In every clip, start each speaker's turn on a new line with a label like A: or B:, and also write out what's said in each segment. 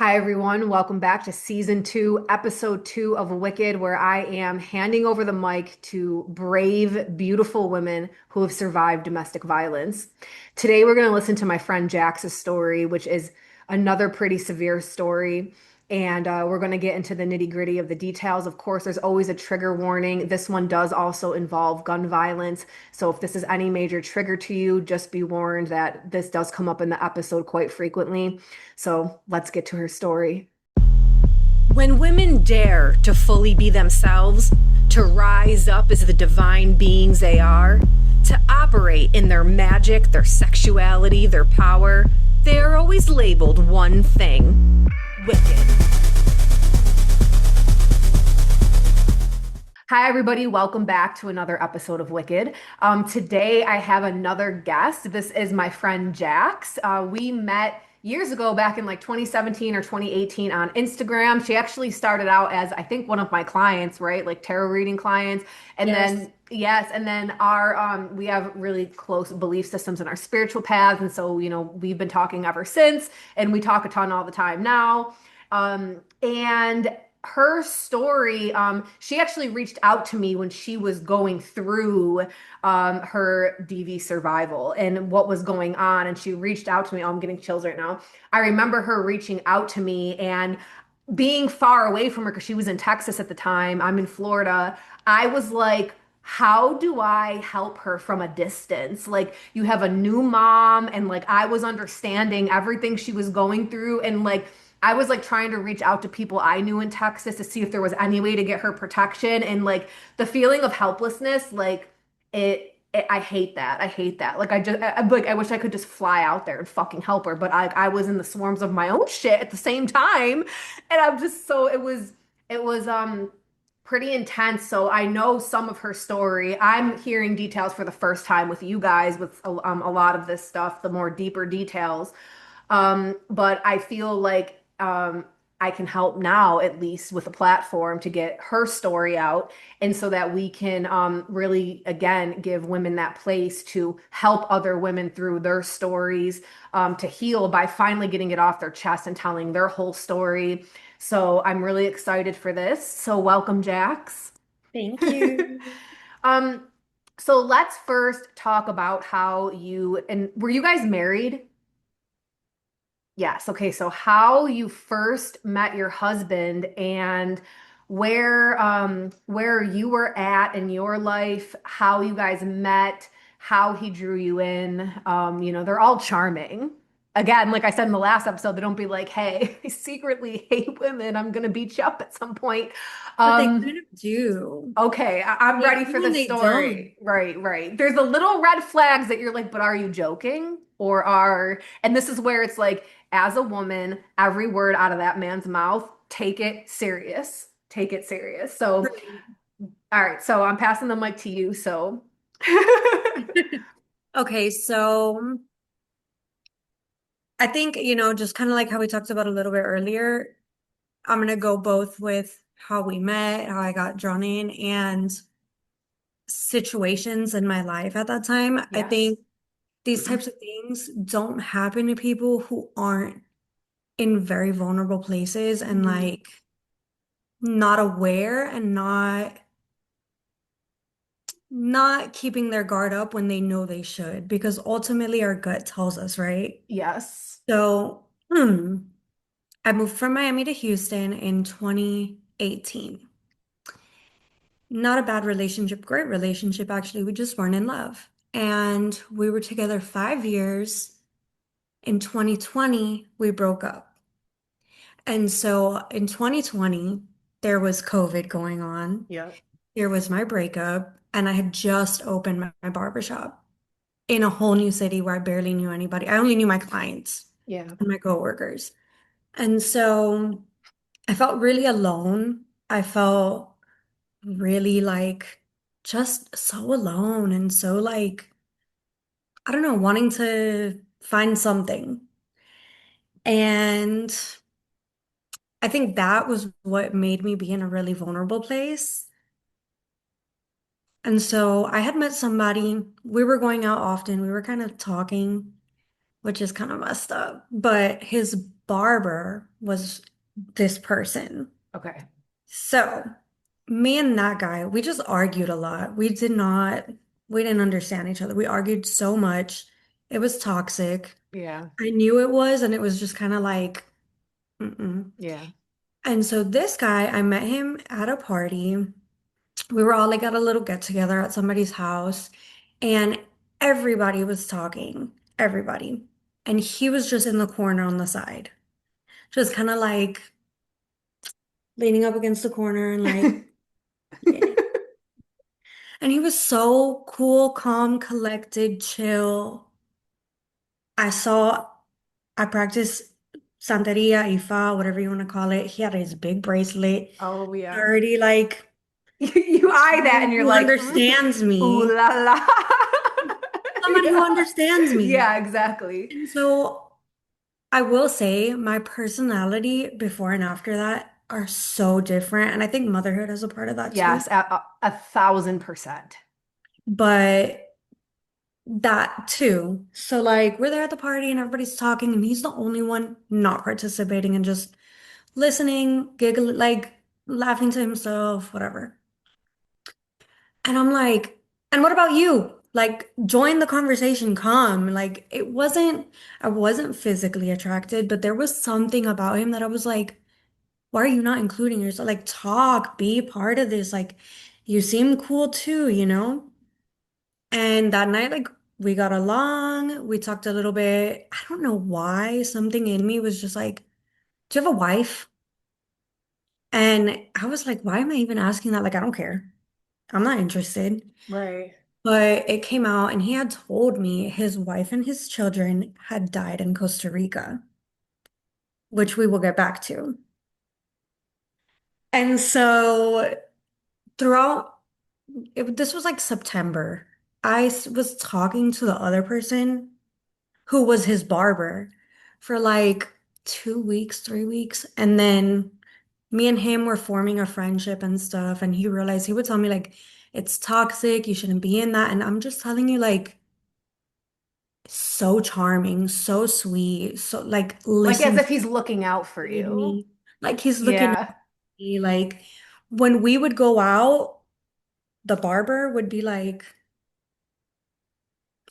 A: Hi, everyone. Welcome back to season two, episode two of Wicked, where I am handing over the mic to brave, beautiful women who have survived domestic violence. Today, we're going to listen to my friend Jax's story, which is another pretty severe story. And we're going to get into the nitty-gritty of the details. Of course, there's always a trigger warning. This one does also involve gun violence. So if this is any major trigger to you, just be warned that this does come up in the episode quite frequently. So let's get to her story. When women dare to fully be themselves, to rise up as the divine beings they are, to operate in their magic, their sexuality, their power, they are always labeled one thing: wicked. Hi, everybody. Welcome back to another episode of Wicked. Today, I have another guest. This is my friend Jax. We met years ago, back in like 2017 or 2018 on Instagram. She actually started out as, I think, one of my clients, right? Like tarot reading clients. And
B: Yes.
A: then, yes, and then we have really close belief systems in our spiritual paths. And so, we've been talking ever since, and we talk a ton all the time now. And her story, she actually reached out to me when she was going through her DV survival and what was going on. And she reached out to me. Oh, I'm getting chills right now. I remember her reaching out to me and being far away from her because she was in Texas at the time. I'm in Florida. I was like, how do I help her from a distance? Like, you have a new mom, and like, I was understanding everything she was going through. And like, I was like trying to reach out to people I knew in Texas to see if there was any way to get her protection. And like, the feeling of helplessness, like, I hate that. I hate that. Like, like, I wish I could just fly out there and fucking help her. But I was in the swarms of my own shit at the same time. And I'm just so, it was pretty intense. So I know some of her story. I'm hearing details for the first time with you guys with a lot of this stuff, the more deeper details. But I feel like I can help now, at least with a platform, to get her story out. And so that we can really, again, give women that place to help other women through their stories, to heal by finally getting it off their chest and telling their whole story. So I'm really excited for this. So welcome, Jax.
B: Thank you.
A: Um, so let's first talk about how and were you guys married? Yes. Okay. So how you first met your husband and where you were at in your life, how you guys met, how he drew you in. They're all charming. Again, like I said in the last episode, they don't be like, "Hey, I secretly hate women. I'm gonna beat you up at some point."
B: But they
A: Um,
B: kind of do.
A: okay, I'm
B: They
A: ready
B: do
A: for the
B: and they don't.
A: story. Right, right. There's a little red flags that you're like, but are you joking? And this is where it's like, as a woman, every word out of that man's mouth, take it serious. Take it serious. So,
B: Right.
A: all right. So I'm passing the mic to you. So,
B: Okay, so I think, just kind of like how we talked about a little bit earlier, I'm gonna go both with how we met, how I got drawn in, and situations in my life at that time. I
A: yes.
B: think these types of things don't happen to people who aren't in very vulnerable places and
A: Mhm.
B: like not aware and not keeping their guard up when they know they should, because ultimately our gut tells us, right?
A: Yes.
B: So, I moved from Miami to Houston in 2018. Not a bad relationship, great relationship, actually. We just weren't in love. And we were together 5 years. In 2020, we broke up. And so in 2020, there was COVID going on.
A: Yeah.
B: There was my breakup, and I had just opened my barbershop in a whole new city where I barely knew anybody. I only knew my clients
A: Yeah.
B: and my coworkers. And so I felt really alone. I felt really like just so alone and so like, I don't know, wanting to find something. And I think that was what made me be in a really vulnerable place. And so I had met somebody, we were going out often, we were kind of talking, which is kind of messed up. But his barber was this person.
A: Okay.
B: So, me and that guy, we just argued a lot. We didn't understand each other. We argued so much. It was toxic.
A: Yeah.
B: I knew it was, and it was just kind of like, mm-mm.
A: Yeah.
B: And so this guy, I met him at a party. We were all like at a little get together at somebody's house, and everybody was talking, everybody. And he was just in the corner on the side, just kind of like leaning up against the corner and like, yeah. And he was so cool, calm, collected, chill. I saw, I practiced Santeria, Ifa, whatever you want to call it. He had his big bracelet,
A: Oh yeah.
B: already like
A: You eye that
B: somebody
A: and you're
B: who
A: like,
B: understands
A: ooh
B: me,
A: la la.
B: somebody who
A: Yeah.
B: understands me.
A: Yeah, exactly.
B: And so I will say my personality before and after that are so different. And I think motherhood is a part of that too.
A: Yes, a 1,000%.
B: But that too. So like we're there at the party and everybody's talking and he's the only one not participating and just listening, giggling, like laughing to himself, whatever. And I'm like, and what about you? Like join the conversation, come. Like I wasn't physically attracted, but there was something about him that I was like, why are you not including yourself? Like talk, be part of this. Like you seem cool too, you know? And that night, like, we got along. We talked a little bit. I don't know why. Something in me was just like, do you have a wife? And I was like, why am I even asking that? Like, I don't care. I'm not interested.
A: Right.
B: But it came out, and he had told me his wife and his children had died in Costa Rica, which we will get back to. And so throughout, this was like September. Was talking to the other person who was his barber for like 2 weeks, 3 weeks. And then me and him were forming a friendship and stuff. And he realized he would tell me, like, it's toxic, you shouldn't be in that. And I'm just telling you, like, so charming, so sweet, so like
A: Like as
B: listen
A: if he's looking out for
B: to
A: you.
B: me. Like he's looking at
A: Yeah.
B: me. Like when we would go out, the barber would be like,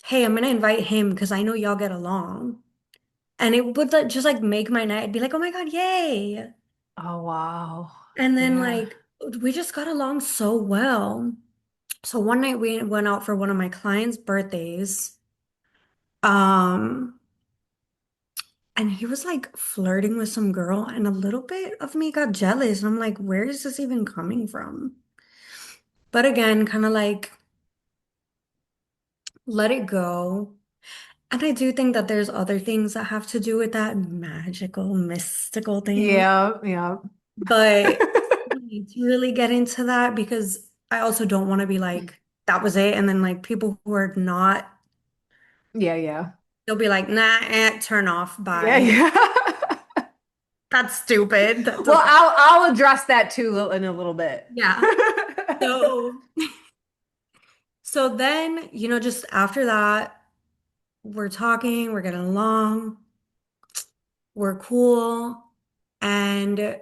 B: hey, I'm gonna invite him because I know y'all get along. And it would like, just like make my night. I'd be like, oh my God, yay.
A: Oh, wow.
B: And then
A: Yeah.
B: like we just got along so well. So one night we went out for one of my clients' birthdays. Um, and he was like flirting with some girl, and a little bit of me got jealous. And I'm like, where is this even coming from? But again, kind of like let it go. And I do think that there's other things that have to do with that magical, mystical thing.
A: Yeah. Yeah.
B: But we need to really get into that because I also don't want to be like, that was it. And then like people who are not,
A: Yeah. Yeah.
B: they'll be like, nah, turn off,
A: Yeah.
B: bye.
A: Yeah.
B: That's stupid. That
A: Well,
B: doesn't,
A: I'll address that too in a little bit.
B: yeah. So, so then, just after that, we're talking, we're getting along, we're cool. And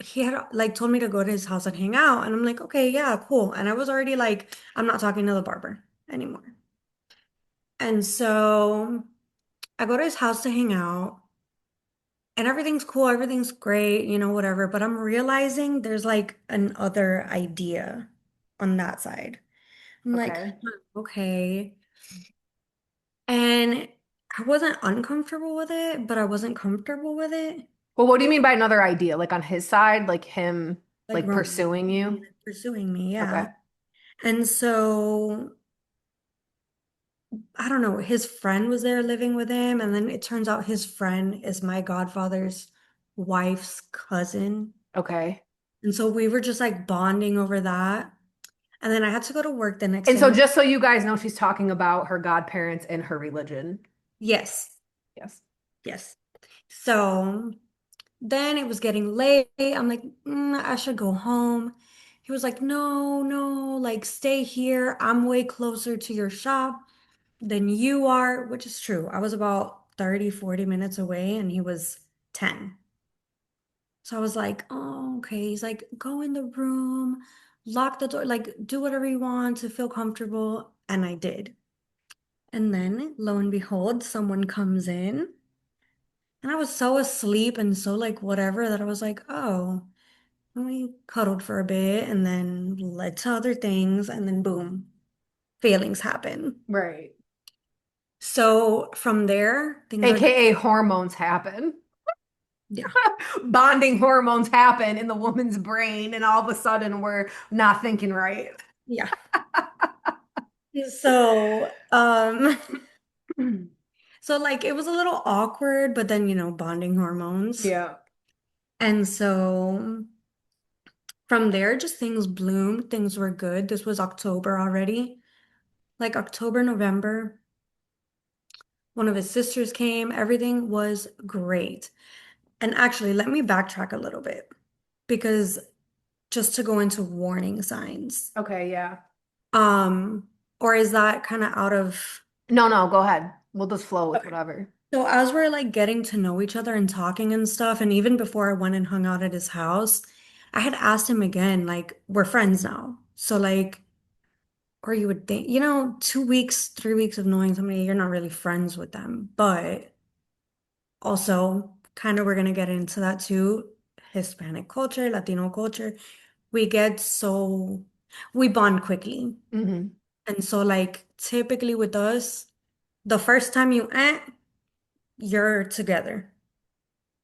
B: he had like told me to go to his house and hang out. And I'm like, okay, yeah, cool. And I was already like, I'm not talking to the barber anymore. And so I go to his house to hang out and everything's cool, everything's great, whatever. But I'm realizing there's like an other idea on that side. I'm like,
A: Okay.
B: okay. And I wasn't uncomfortable with it, but I wasn't comfortable with it.
A: Well, what do you mean by another idea? Like on his side, like him
B: Like
A: like pursuing
B: romantically,
A: you?
B: like pursuing me, yeah.
A: Okay.
B: And so I don't know, his friend was there living with him, and then it turns out his friend is my godfather's wife's cousin.
A: Okay.
B: And so we were just like bonding over that. And then I had to go to work the next
A: And
B: day.
A: so just so you guys know, she's talking about her godparents and her religion.
B: Yes,
A: Yes.
B: yes. So then it was getting late. I'm like, I should go home. He was like, no, no, like stay here. I'm way closer to your shop than you are, which is true. I was about 30, 40 minutes away and he was 10. So I was like, oh, okay. He's like, go in the room, lock the door, like do whatever you want to feel comfortable. And I did. And then lo and behold, someone comes in and I was so asleep and so like whatever that I was like, oh, and we cuddled for a bit and then led to other things and then boom, feelings happen.
A: Right.
B: So from there, things are just,
A: AKA hormones happen.
B: yeah,
A: Bonding hormones happen in the woman's brain, and all of a sudden we're not thinking right.
B: yeah. So, so like it was a little awkward, but then, bonding hormones.
A: Yeah.
B: And so from there, just things bloomed. Things were good. This was October already. Like October, November, one of his sisters came. Everything was great. And actually, let me backtrack a little bit because just to go into warning signs.
A: Okay, yeah.
B: Um, or is that kind of out of
A: No, no, go ahead. We'll just flow with
B: Okay.
A: whatever.
B: So as we're like getting to know each other and talking and stuff, and even before I went and hung out at his house, I had asked him again, like, we're friends now. So like, or you would think, 2 weeks, 3 weeks of knowing somebody, you're not really friends with them. But also, kind of we're gonna get into that too. Hispanic culture, Latino culture, we get so we bond quickly.
A: Hmm.
B: And so like typically with us, the first time you're together.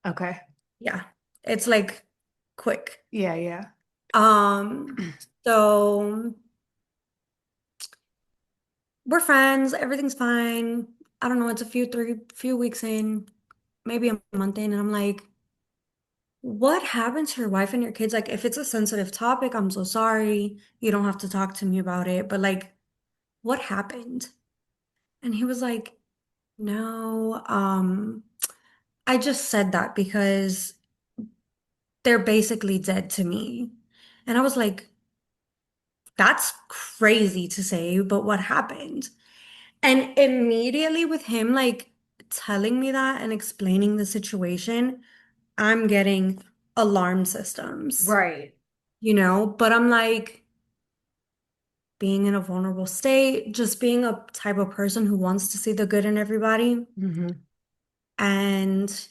A: Okay.
B: Yeah. It's like quick.
A: Yeah, yeah.
B: Um, so we're friends, everything's fine. I don't know, it's a few weeks in, maybe a month in, and I'm like, what happened to your wife and your kids? Like, if it's a sensitive topic, I'm so sorry. You don't have to talk to me about it. But like, what happened? And he was like, no, I just said that because they're basically dead to me. And I was like, that's crazy to say, but what happened? And immediately with him like telling me that and explaining the situation, I'm getting alarm systems,
A: Right.
B: but I'm like being in a vulnerable state, just being a type of person who wants to see the good in everybody.
A: Hmm.
B: And,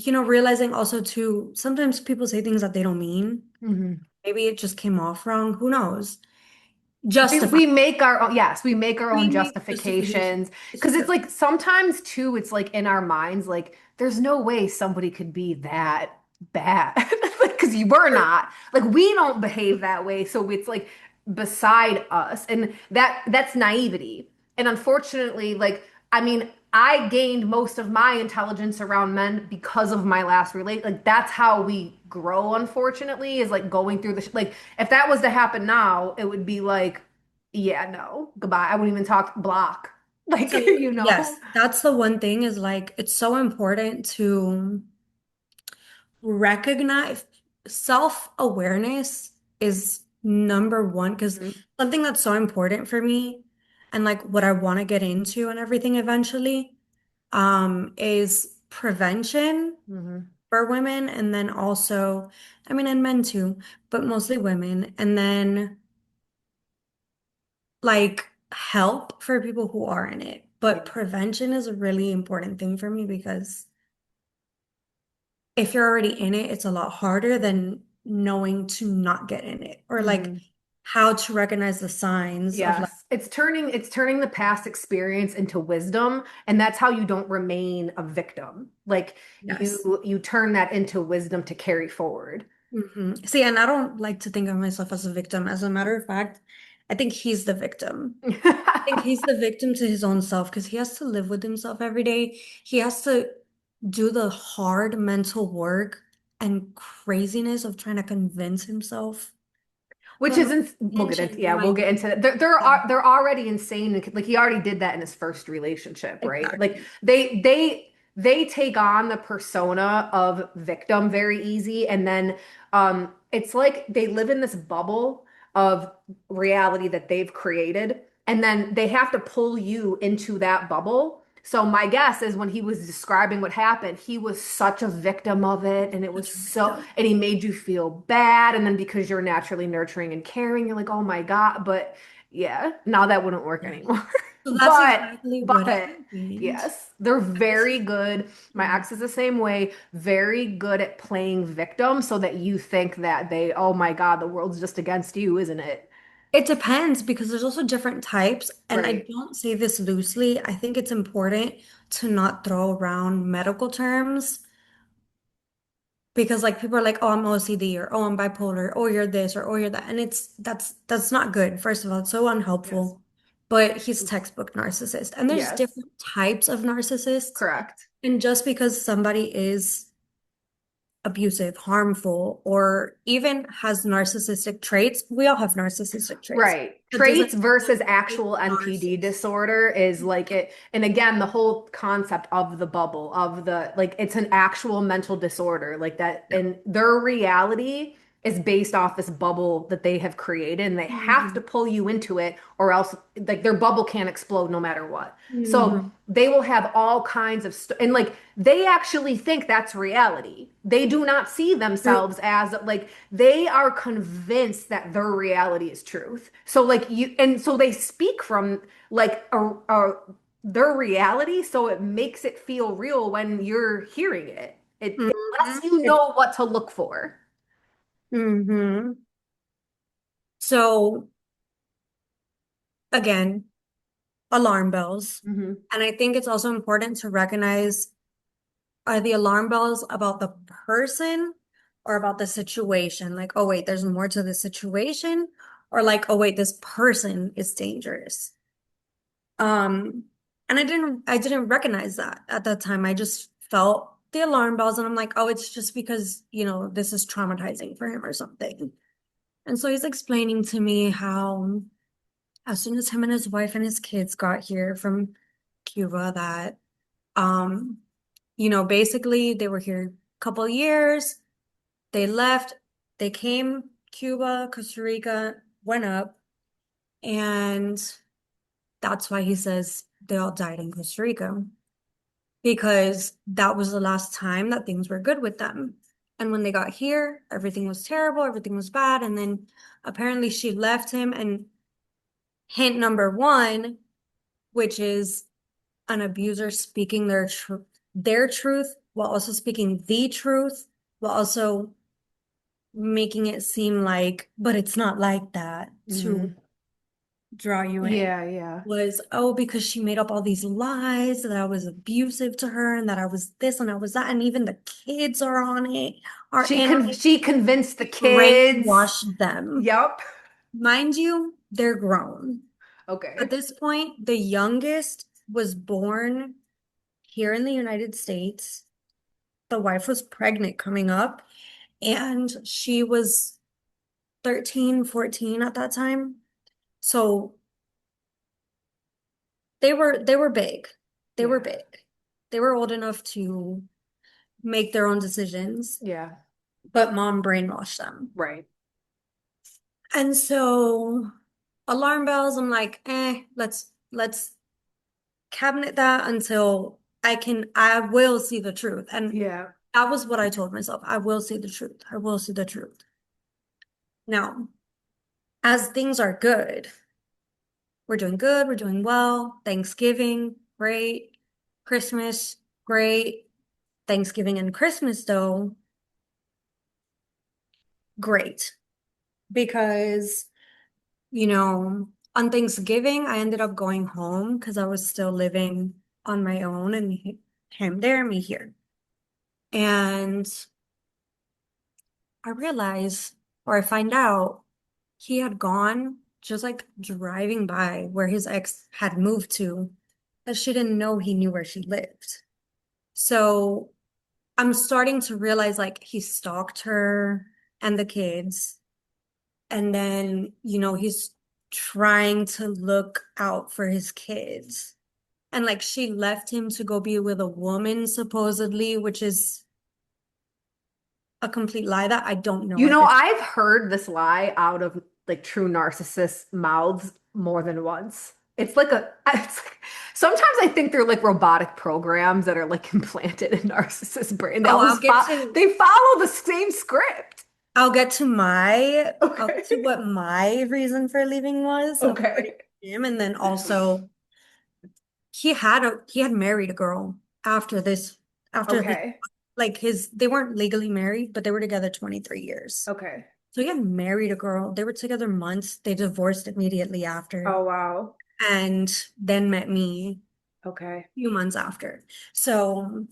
B: realizing also too, sometimes people say things that they don't mean.
A: Hmm.
B: Maybe it just came off wrong. Who knows?
A: We
B: Justify.
A: we make our own, yes, we make our
B: We
A: own
B: make justification.
A: justifications
B: It's
A: because it's
B: true.
A: like sometimes too, it's like in our minds, like there's no way somebody could be that bad. Like, because you were not. Like we don't behave that way, so it's like beside us. And that's naivety. And unfortunately, like I mean, I gained most of my intelligence around men because of my last relate. Like that's how we grow, unfortunately, is like going through the like if that was to happen now, it would be like, yeah, no, goodbye. I wouldn't even talk block. Like,
B: So,
A: you know?
B: yes, that's the one thing is like it's so important to recognize self-awareness is number one because
A: Mhm.
B: something that's so important for me and like what I want to get into and everything eventually is prevention
A: Mhm.
B: for women and then also I mean and men too, but mostly women and then like help for people who are in it.
A: Yeah.
B: But prevention is a really important thing for me because if you're already in it, it's a lot harder than knowing to not get in it or like
A: Mhm.
B: how to recognize the signs of like,
A: Yes. It's turning the past experience into wisdom, and that's how you don't remain a victim. Like
B: yes.
A: you turn that into wisdom to carry forward.
B: See, and I don't like to think of myself as a victim. As a matter of fact, I think he's the victim. I think he's the victim to his own self because he has to live with himself every day. He has to do the hard mental work and craziness of trying to convince himself.
A: Which
B: But my
A: isn't, we'll get into,
B: intention,
A: yeah, we'll
B: my
A: get into that. They're
B: yeah,
A: they're already insane. Like he already did that in his first relationship, right? Like
B: exactly.
A: they take on the persona of victim very easy, and then it's like they live in this bubble of reality that they've created. and then they have to pull you into that bubble. So my guess is when he was describing what happened, he was such a victim of it, and it was
B: Such a
A: so,
B: victim.
A: and he made you feel bad, and then because you're naturally nurturing and caring, you're like, oh my God, but yeah, now that wouldn't work anymore.
B: So that's
A: But
B: exactly what
A: but
B: happened.
A: yes, they're very good. My
B: Mhm.
A: ex is the same way, very good at playing victim so that you think that they, oh my God, the world's just against you, isn't it?
B: It depends because there's also different types, and I
A: Right.
B: don't say this loosely. I think it's important to not throw around medical terms because like people are like, "Oh, I'm OCD," or "Oh, I'm bipolar," "Oh, you're this," or "Oh, you're that," and that's not good. First of all, it's so
A: Yes.
B: unhelpful. But he's textbook narcissist, and there's
A: Yes.
B: different types of narcissists,
A: Correct.
B: and just because somebody is abusive, harmful, or even has narcissistic traits. We all have narcissistic traits.
A: Right.
B: That doesn't
A: Traits
B: mean
A: versus
B: it's
A: actual NPD
B: narcissist.
A: disorder is like it. And again, the whole concept of the bubble, of the, like, it's an actual mental disorder, like that.
B: Yeah.
A: And their reality is based off this bubble that they have created, and they have to
B: Mhm.
A: pull you into it, or else, like, their bubble can't explode no matter what. So
B: Mhm.
A: they will have all kinds of, and like, they actually think that's reality. They do not see
B: True.
A: themselves as like, they are convinced that their reality is truth. So like you, and so they speak from like their reality, so it makes it feel real when you're hearing it. It lets
B: Mhm.
A: you know what to look for.
B: Mhm. So again, alarm bells.
A: Hmm.
B: And I think it's also important to recognize, are the alarm bells about the person or about the situation? Like, oh wait, there's more to the situation, or like, oh wait, this person is dangerous. Um, and I didn't recognize that at that time. I just felt the alarm bells and I'm like, oh, it's just because, this is traumatizing for him or something. And so he's explaining to me how as soon as him and his wife and his kids got here from Cuba, that um, basically they were here a couple of years, they left, they came, Cuba, Costa Rica, went up, and that's why he says they all died in Costa Rica. Because that was the last time that things were good with them. And when they got here, everything was terrible, everything was bad. And then apparently she left him. And hint number one, which is an abuser speaking their truth while also speaking the truth, while also making it seem like, but it's not like that, to
A: Hmm.
B: draw you in,
A: Yeah, yeah.
B: was, oh, because she made up all these lies that I was abusive to her and that I was this and I was that. And even the kids are in on it.
A: She convinced the
B: She
A: kids.
B: brainwashed them.
A: Yep.
B: Mind you, they're grown. At
A: Okay.
B: this point, the youngest was born here in the United States. The wife was pregnant coming up, and she was 13, 14 at that time. So they were big. They were
A: Yeah.
B: big. They were old enough to make their own decisions,
A: Yeah.
B: but mom brainwashed them.
A: Right.
B: And so alarm bells, I'm like, let's cabinet that until I will see the truth. And
A: Yeah.
B: that was what I told myself. I will see the truth. I will see the truth. Now, as things are good, we're doing good, we're doing well. Thanksgiving, great. Christmas, great. Thanksgiving and Christmas, though, great. Because, on Thanksgiving, I ended up going home because I was still living on my own and him there, me here. And I realized, or I find out, he had gone just like driving by where his ex had moved to, that she didn't know he knew where she lived. So I'm starting to realize like he stalked her and the kids. And then, he's trying to look out for his kids. And like she left him to go be with a woman, supposedly, which is a complete lie that I don't know
A: You
B: at
A: know,
B: this.
A: I've heard this lie out of like true narcissists' mouths more than once. It's like a it's like, sometimes I think they're like robotic programs that are like implanted in narcissist brain.
B: Oh,
A: They follow the same script.
B: I'll get
A: Okay.
B: to what my reason for leaving was of quitting
A: Okay.
B: him, and then also he had married a girl after this
A: Okay.
B: like his they weren't legally married, but they were together 23 years.
A: Okay.
B: So he had married a girl. They were together months. They divorced immediately
A: Oh
B: after
A: wow.
B: and then met me
A: Okay.
B: a few months after. So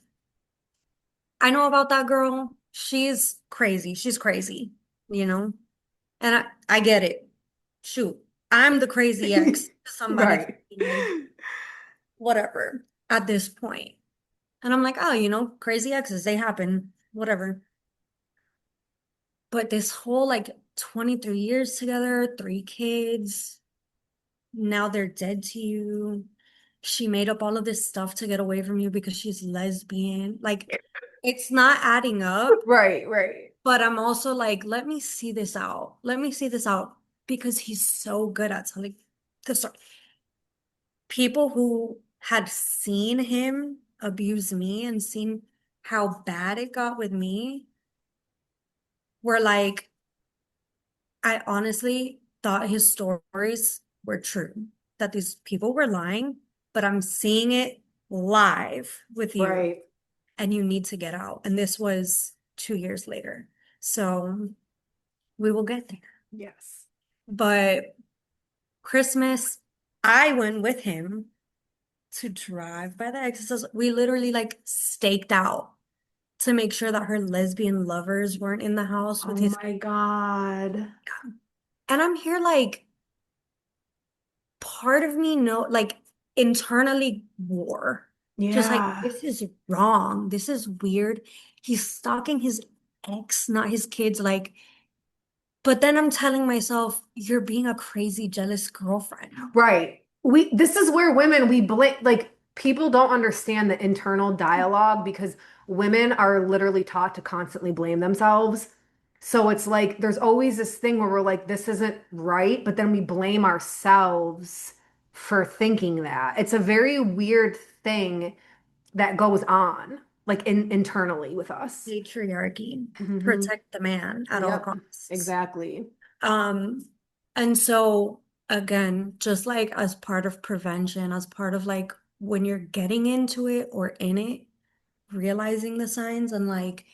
B: I know about that girl. She's crazy. She's crazy, you know? And I get it. Shoot, I'm the crazy ex to somebody
A: Right.
B: thinking, like, whatever at this point. And I'm like, oh, crazy exes, they happen, whatever. But this whole like 23 years together, three kids, now they're dead to you. She made up all of this stuff to get away from you because she's lesbian. Like, it's not adding up.
A: Right, right.
B: But I'm also like, let me see this out. Let me see this out because he's so good at telling the story. People who had seen him abuse me and seen how bad it got with me were like, I honestly thought his stories were true, that these people were lying, but I'm seeing it live with you
A: Right.
B: and you need to get out. And this was 2 years later. So we will get there.
A: Yes.
B: But Christmas, I went with him to drive by the exorcist. We literally like staked out to make sure that her lesbian lovers weren't in the house with
A: Oh
B: his.
A: my God.
B: And I'm here like, part of me know like internally war. Just like
A: Yeah.
B: this is wrong. This is weird. He's stalking his ex, not his kids. Like, but then I'm telling myself, you're being a crazy, jealous girlfriend.
A: Right. This is where women we blame like people don't understand the internal dialogue because women are literally taught to constantly blame themselves. So it's like there's always this thing where we're like this isn't right, but then we blame ourselves for thinking that. It's a very weird thing that goes on like internally with us.
B: Patriarchy,
A: Hmm.
B: protect the man at all
A: Yep.
B: costs.
A: Exactly.
B: Um, and so again, just like as part of prevention, as part of like when you're getting into it or in it, realizing the signs and like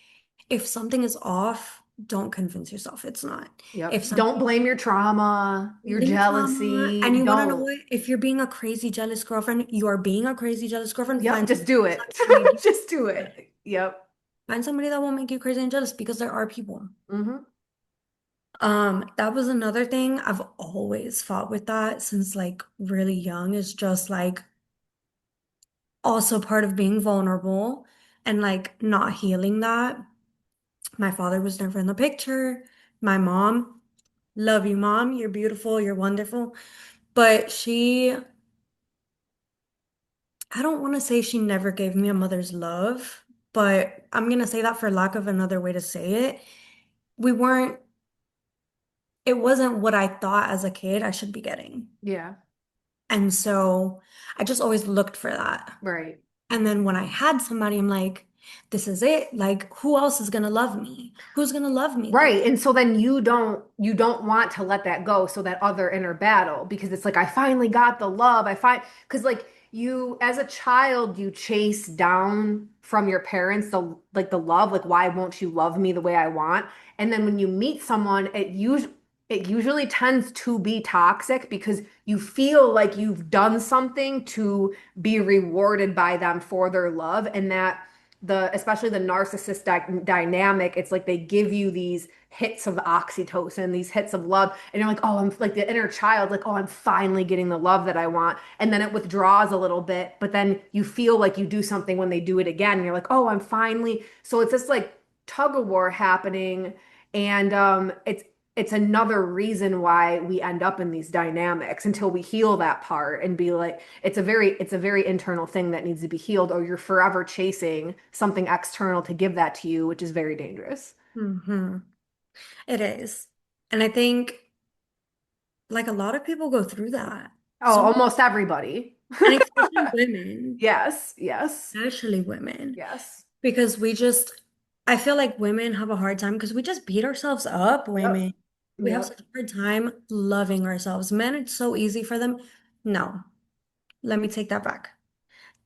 B: if something is off, don't convince yourself it's not.
A: Yep.
B: If
A: Don't
B: something
A: blame your trauma, your
B: leave trauma, and
A: jealousy.
B: you want to know
A: Don't.
B: what? If you're being a crazy jealous girlfriend, you are being a crazy jealous girlfriend.
A: Yep, just do it.
B: That make you
A: Just do it. Yep.
B: find somebody that won't make you crazy and jealous because there are people.
A: Hmm.
B: That was another thing I've always fought with that since like really young is just like also part of being vulnerable and like not healing that. My father was never in the picture. My mom, love you, mom. You're beautiful. You're wonderful. But I don't want to say she never gave me a mother's love, but I'm going to say that for lack of another way to say it. We weren't, it wasn't what I thought as a kid I should be getting.
A: Yeah.
B: And so I just always looked for that.
A: Right.
B: And then when I had somebody, I'm like, this is it. Like, who else is gonna love me? Who's gonna love me the way?
A: Right. And so then you don't want to let that go. So that other inner battle, because it's like, I finally got the love. Because like you, as a child, you chase down from your parents the love, like, why won't you love me the way I want? And then when you meet someone, it usually tends to be toxic because you feel like you've done something to be rewarded by them for their love. And that especially the narcissist dynamic, it's like they give you these hits of oxytocin, these hits of love, and you're like, oh, I'm like the inner child, like, oh, I'm finally getting the love that I want. And then it withdraws a little bit, but then you feel like you do something when they do it again, and you're like, oh, I'm finally. So it's this like tug of war happening, and it's another reason why we end up in these dynamics until we heal that part and be like, it's a very internal thing that needs to be healed, or you're forever chasing something external to give that to you, which is very dangerous.
B: Hmm. It is. And I think like a lot of people go through that.
A: Oh,
B: So,
A: almost everybody.
B: and especially women,
A: Yes, yes,
B: especially women,
A: yes.
B: because I feel like women have a hard time because we just beat ourselves up,
A: Yep.
B: women. We have
A: Yep.
B: such a hard time loving ourselves. Men, it's so easy for them. No, let me take that back.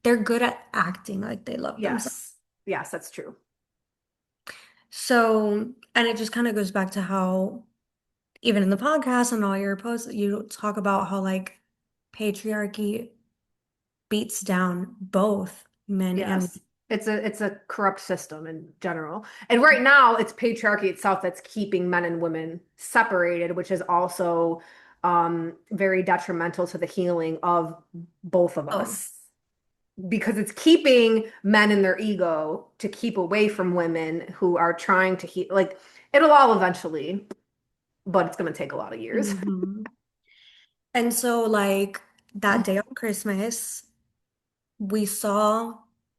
B: They're good at acting like they love themselves.
A: Yes. Yes, that's true.
B: So, and it just kind of goes back to how, even in the podcast and all your posts, you talk about how like patriarchy beats down both men and
A: Yes. It's a corrupt system in general. And right now it's patriarchy itself that's keeping men and women separated, which is also very detrimental to the healing of both of
B: oh,
A: us. Because it's keeping men in their ego to keep away from women who are trying to heal. Like it'll all eventually, but it's going to take a lot of years.
B: mhm. And so like that day on Christmas, we saw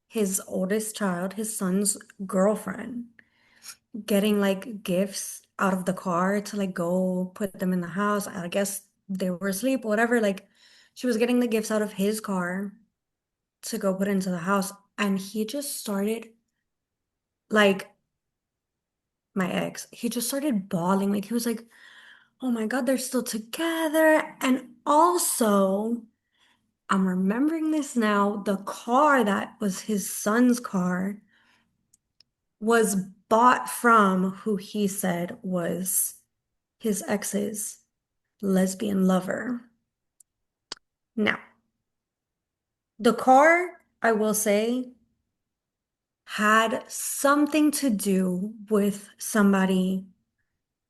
B: his oldest child, his son's girlfriend, getting like gifts out of the car to like go put them in the house. I guess they were asleep, whatever. Like she was getting the gifts out of his car to go put into the house. And he just started like my ex, he just started bawling. Like he was like, oh my God, they're still together. And also, I'm remembering this now, the car that was his son's car was bought from who he said was his ex's lesbian lover. Now, the car, I will say, had something to do with somebody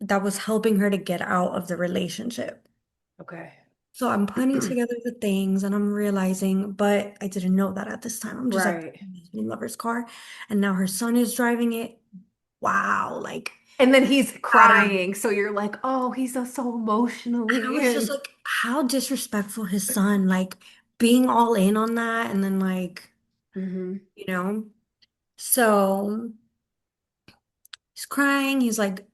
B: that was helping her to get out of the relationship.
A: Okay.
B: So I'm putting together the things and I'm realizing, but I didn't know that at this time. I'm just like,
A: Right.
B: lesbian lover's car. And now her son is driving it. Wow. Like,
A: And then he's
B: um,
A: crying. So you're like, oh, he's so
B: and I
A: emotionally.
B: was just
A: And
B: like, how disrespectful his son, like being all in on that. And then, like,
A: hmm
B: you know, so he's crying. He's like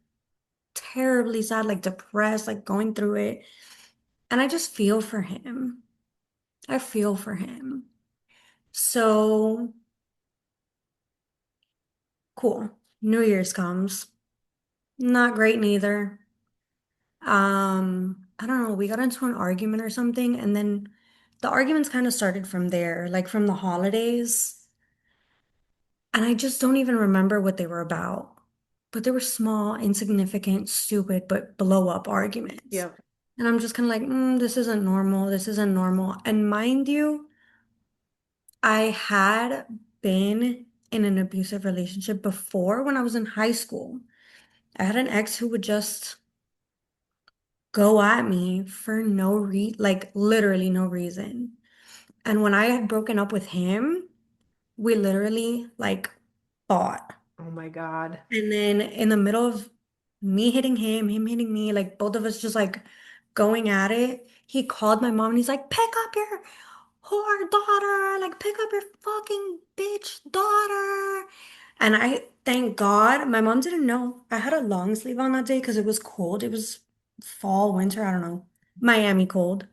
B: terribly sad, like depressed, like going through it. And I just feel for him. I feel for him. So cool. New Year's comes. Not great neither. I don't know, we got into an argument or something, and then the arguments kind of started from there, like from the holidays. And I just don't even remember what they were about. But they were small, insignificant, stupid, but blow up arguments.
A: yep.
B: And I'm just kind of like, this isn't normal. This isn't normal. And mind you, I had been in an abusive relationship before when I was in high school. I had an ex who would just go at me for like literally no reason. And when I had broken up with him, we literally like fought.
A: Oh my God.
B: And then in the middle of me hitting him hitting me, like both of us just like going at it, he called my mom and he's like, pick up your whore daughter, like pick up your fucking bitch daughter. And I thank God my mom didn't know. I had a long sleeve on that day because it was cold. It was fall, winter, I don't know. Miami cold.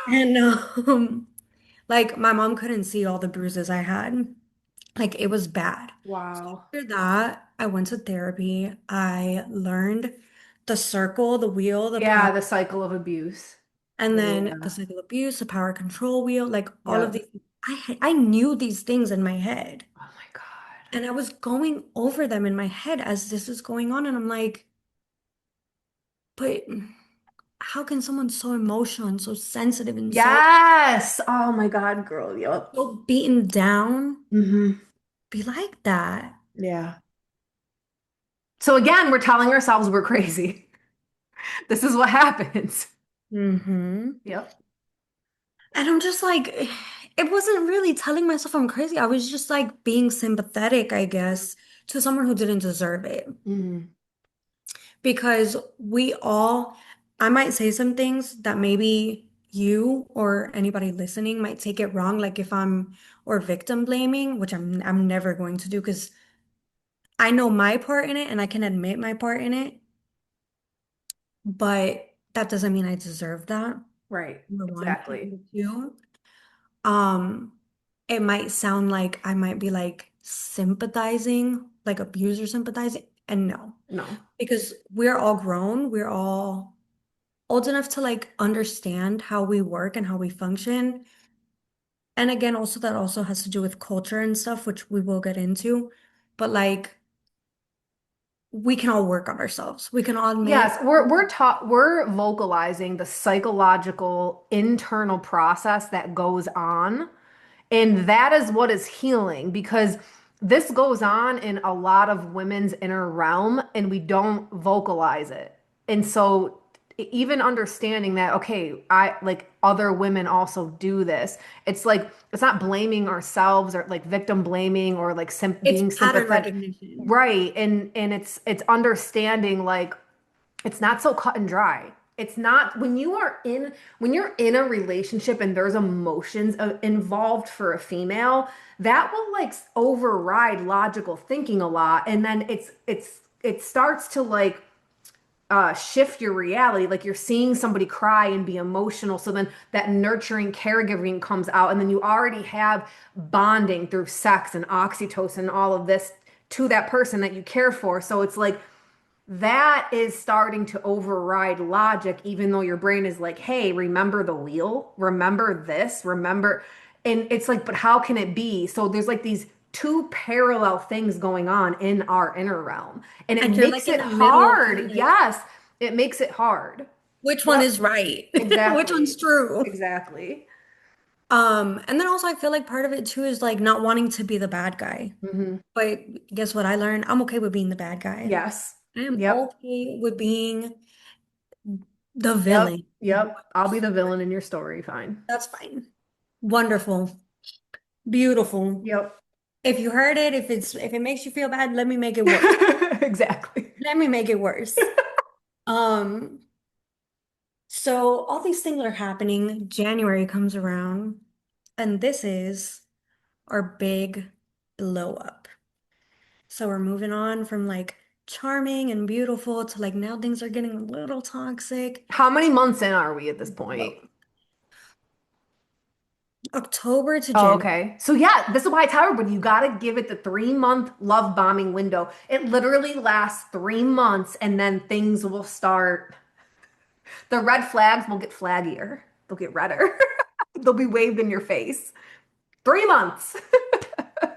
B: And like my mom couldn't see all the bruises I had. Like it was bad.
A: Wow.
B: After that, I went to therapy. I learned the circle, the wheel, the power,
A: Yeah, the cycle of abuse.
B: and then the
A: Yeah.
B: cycle abuse, the power control wheel, like all of
A: Yep.
B: these. I knew these things in my head.
A: Oh my God.
B: And I was going over them in my head as this was going on. And I'm like, but how can someone so emotional and so sensitive and so,
A: Yes. Oh my God, girl. Yep.
B: so beaten down
A: hmm
B: be like that?
A: Yeah. So again, we're telling ourselves we're crazy. This is what happens.
B: Mm-hmm.
A: Yep.
B: And I'm just like, it wasn't really telling myself I'm crazy. I was just like being sympathetic, I guess, to someone who didn't deserve it.
A: hmm
B: Because I might say some things that maybe you or anybody listening might take it wrong, like if or victim blaming, which I'm never going to do because I know my part in it and I can admit my part in it. But that doesn't mean I deserve that.
A: Right.
B: Number one.
A: Exactly.
B: Number two, um, it might sound like I might be like sympathizing, like abuser sympathizing, and no,
A: No.
B: because we're all grown, we're all old enough to like understand how we work and how we function. And again, also that also has to do with culture and stuff, which we will get into. But like we can all work on ourselves. We can all
A: Yes,
B: admit,
A: we're vocalizing the psychological internal process that goes on. And that is what is healing because this goes on in a lot of women's inner realm and we don't vocalize it. And so even understanding that, okay, I like other women also do this. It's like it's not blaming ourselves or like victim blaming or like
B: it's
A: being
B: pattern
A: sympathetic.
B: recognition.
A: Right. And it's understanding like it's not so cut and dry. It's not when you're in a relationship and there's emotions involved for a female, that will like override logical thinking a lot and then it starts to like shift your reality. Like you're seeing somebody cry and be emotional. So then that nurturing caregiving comes out. And then you already have bonding through sex and oxytocin and all of this to that person that you care for. So it's like that is starting to override logic, even though your brain is like, hey, remember the wheel, remember this, remember. And it's like, but how can it be? So there's like these two parallel things going on in our inner realm. And it
B: And you're
A: makes
B: like in
A: it
B: the middle trying to
A: hard.
B: like,
A: Yes, it makes it hard.
B: which one
A: Yep,
B: is right? Which one's
A: exactly.
B: true?
A: Exactly.
B: And then also I feel like part of it too is like not wanting to be the bad guy.
A: Hmm.
B: But guess what I learned? I'm okay with being the bad guy.
A: Yes.
B: I am
A: Yep.
B: okay with being the
A: Yep.
B: villain.
A: Yep. I'll be the villain in your story. Fine.
B: That's fine. Wonderful. Beautiful.
A: Yep.
B: If you heard it, if it makes you feel bad, let me make it worse.
A: Exactly.
B: Let me make it worse. Um, so all these things are happening. January comes around, and this is our big blow up. So we're moving on from like charming and beautiful to like now things are getting a little toxic.
A: How many months in are we at this point?
B: October to
A: Oh,
B: January.
A: okay. So yeah, this is why it's hard, but you gotta give it the 3 month love bombing window. It literally lasts 3 months and then things will start. The red flags will get flaggier. They'll get redder. They'll be waved in your face. 3 months.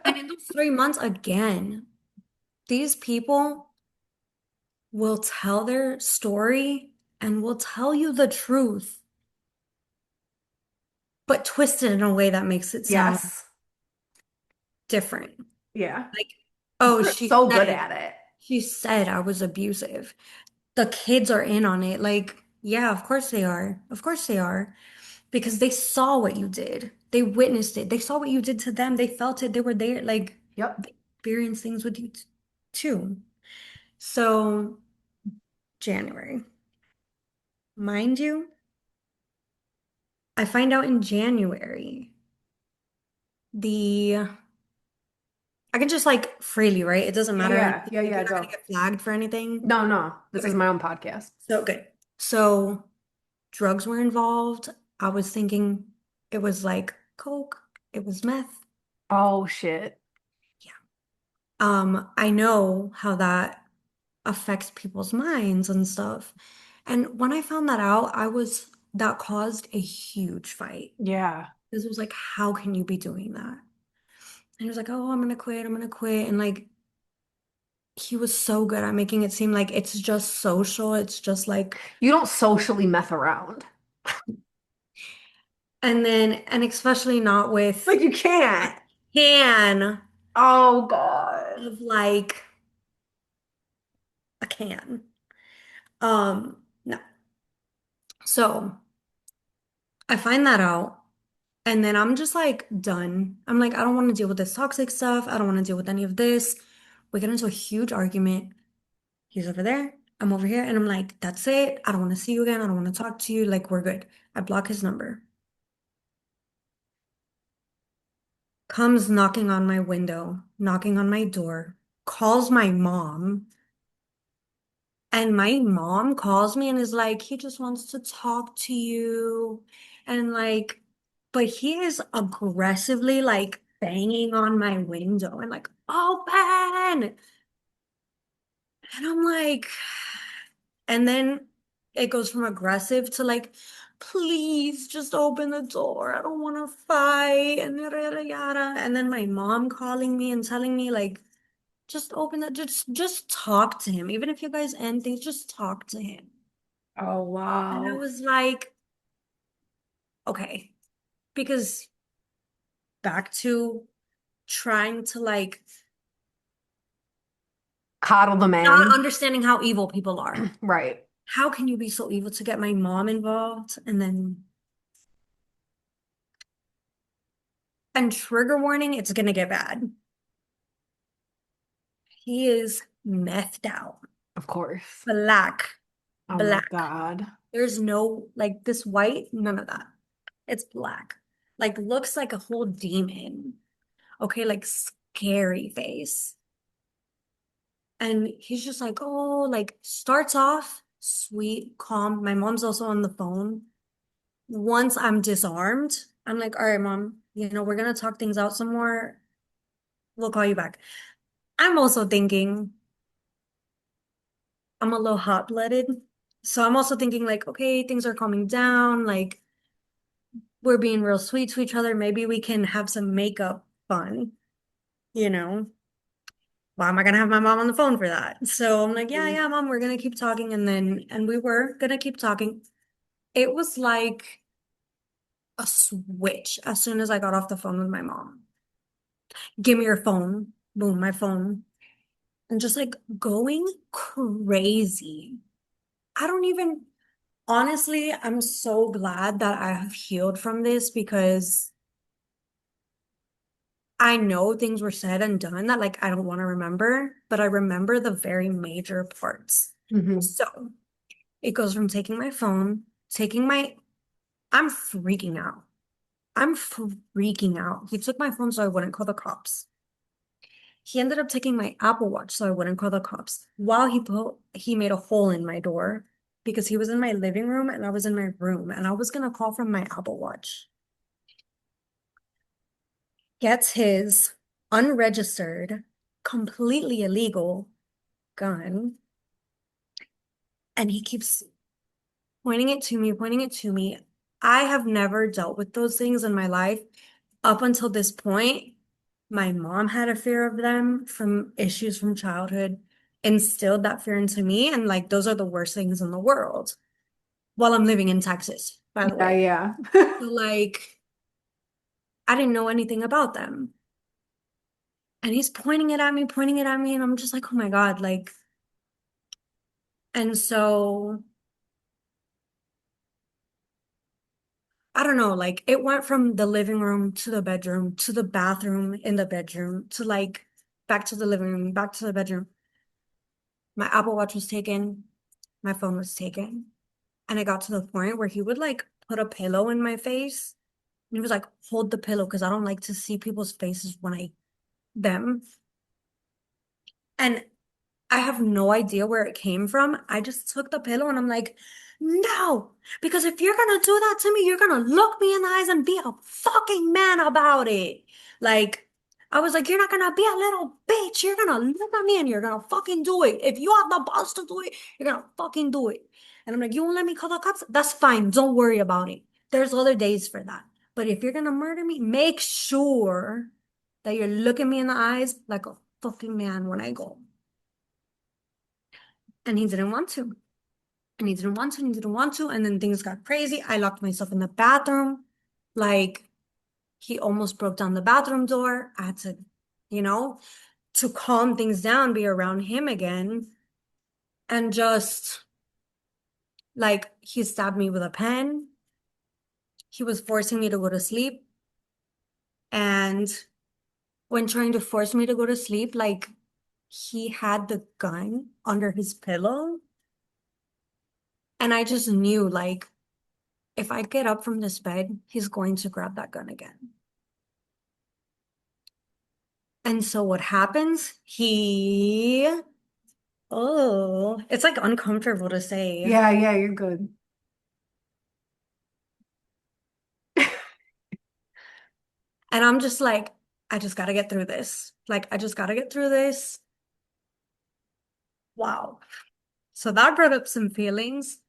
B: And in those 3 months, again, these people will tell their story and will tell you the truth, but twist it in a way that makes it sound
A: Yes.
B: different.
A: Yeah.
B: Like, oh,
A: They're so good at it.
B: she said I was abusive. The kids are in on it. Like, yeah, of course they are. Of course they are. Because they saw what you did. They witnessed it. They saw what you did to them. They felt it. They were there. Like,
A: Yep.
B: they experienced things with you too. So, January. Mind you, I find out in January the I can just like freely, right? It doesn't
A: Yeah,
B: matter
A: yeah.
B: anything.
A: Yeah,
B: Like
A: yeah,
B: you're not gonna
A: go.
B: get flagged for anything.
A: No, no. This is
B: Okay.
A: my own podcast.
B: So good. So drugs were involved. I was thinking it was like coke, it was meth.
A: Oh shit.
B: Yeah. I know how that affects people's minds and stuff. And when I found that out, that caused a huge fight.
A: Yeah.
B: This was like, how can you be doing that? And he was like, oh, I'm gonna quit, I'm gonna quit. And like he was so good at making it seem like it's just social. It's just like,
A: You don't socially meth around.
B: and especially not with
A: Like you
B: a
A: can't.
B: can
A: Oh God.
B: of like a can. No. So I find that out. And then I'm just like done. I'm like, I don't want to deal with this toxic stuff. I don't want to deal with any of this. We get into a huge argument. He's over there. I'm over here. And I'm like, that's it. I don't want to see you again. I don't want to talk to you. Like, we're good. I block his number. Comes knocking on my window, knocking on my door, calls my mom, And my mom calls me and is like, he just wants to talk to you. And like, but he is aggressively like banging on my window and like, open. And I'm like, and then it goes from aggressive to like, please just open the door. I don't want to fight and yada yada yada. And then my mom calling me and telling me like, just open the just talk to him. Even if you guys end things, just talk to him.
A: Oh,
B: And I
A: wow.
B: was like, okay, because back to trying to like
A: Coddle the
B: not
A: man.
B: understanding how evil people are.
A: Right.
B: How can you be so evil to get my mom involved? And trigger warning, it's gonna get bad. He is methed out.
A: Of course.
B: Black.
A: Oh my
B: Black.
A: God.
B: There's no like this white, none of that. It's black. Like looks like a whole demon. Okay, like scary face. And he's just like, oh, like starts off sweet, calm. My mom's also on the phone. Once I'm disarmed, I'm like, all right, mom, we're gonna talk things out some more. We'll call you back. I'm also thinking I'm a little hot-blooded. So I'm also thinking like, okay, things are calming down, like we're being real sweet to each other. Maybe we can have some makeup fun, you know? Why am I gonna have my mom on the phone for that? So I'm like, yeah,
A: Mhm.
B: yeah, mom, we're gonna keep talking. And we were gonna keep talking. It was like a switch as soon as I got off the phone with my mom. Give me your phone. Boom, my phone. And just like going crazy. I don't even, honestly, I'm so glad that I have healed from this because I know things were said and done that like I don't want to remember, but I remember the very major parts.
A: Mhm.
B: So it goes from taking my phone, taking my, I'm freaking out. I'm freaking out. He took my phone so I wouldn't call the cops. He ended up taking my Apple Watch so I wouldn't call the cops. While he made a hole in my door because he was in my living room and I was in my room and I was gonna call from my Apple Watch. Gets his unregistered, completely illegal gun, and he keeps pointing it to me, pointing it to me. I have never dealt with those things in my life. Up until this point, my mom had a fear of them from issues from childhood, instilled that fear into me. And like, those are the worst things in the world while I'm living in Texas, by the
A: Yeah,
B: way.
A: yeah.
B: So, like, I didn't know anything about them. And he's pointing it at me. And I'm just like, oh my God, like, and so I don't know, like it went from the living room to the bedroom to the bathroom in the bedroom to like back to the living room, back to the bedroom. My Apple Watch was taken, my phone was taken. And it got to the point where he would like put a pillow in my face. And he was like, hold the pillow because I don't like to see people's faces when them. And I have no idea where it came from. I just took the pillow and I'm like, no, because if you're gonna do that to me, you're gonna look me in the eyes and be a fucking man about it. Like, I was like, you're not gonna be a little bitch. You're gonna look at me and you're gonna fucking do it. If you have the balls to do it, you're gonna fucking do it. And I'm like, you won't let me call the cops? That's fine. Don't worry about it. There's other days for that. But if you're gonna murder me, make sure that you're looking me in the eyes like a fucking man when I go. And he didn't want to. And he didn't want to, and he didn't want to. And then things got crazy. I locked myself in the bathroom. Like he almost broke down the bathroom door. I had to, you know, to calm things down, be around him again. And just like he stabbed me with a pen. He was forcing me to go to sleep. And when trying to force me to go to sleep, like he had the gun under his pillow. And I just knew like if I get up from this bed, he's going to grab that gun again. And so what happens? He Oh, it's like uncomfortable to say.
A: Yeah, yeah, you're good.
B: And I'm just like, I just gotta get through this. Like, I just gotta get through this. Wow. So that brought up some feelings.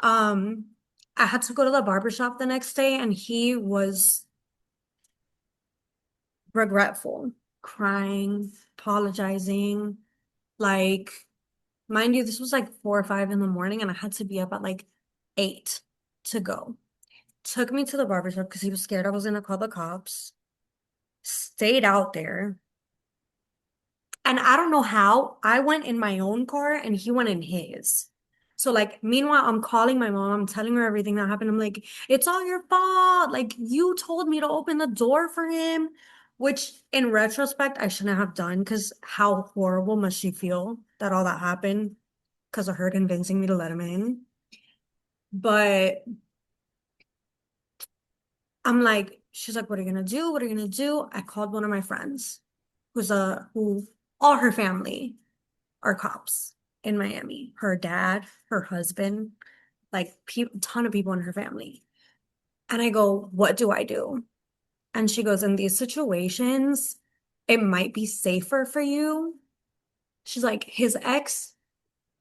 B: Um, I had to go to the barber shop the next day and he was regretful, crying, apologizing. Like, mind you, this was like 4 or 5 in the morning and I had to be up at like 8 to go. Took me to the barber shop because he was scared I was gonna call the cops. Stayed out there. And I don't know how I went in my own car and he went in his. So like meanwhile, I'm calling my mom, I'm telling her everything that happened. I'm like, it's all your fault. Like you told me to open the door for him, which in retrospect I shouldn't have done because how horrible must she feel that all that happened because of her convincing me to let him in. But I'm like, she's like, what are you gonna do? What are you gonna do? I called one of my friends who all her family are cops in Miami. Her dad, her husband, like pe ton of people in her family. And I go, what do I do? And she goes, in these situations, it might be safer for you. She's like, his ex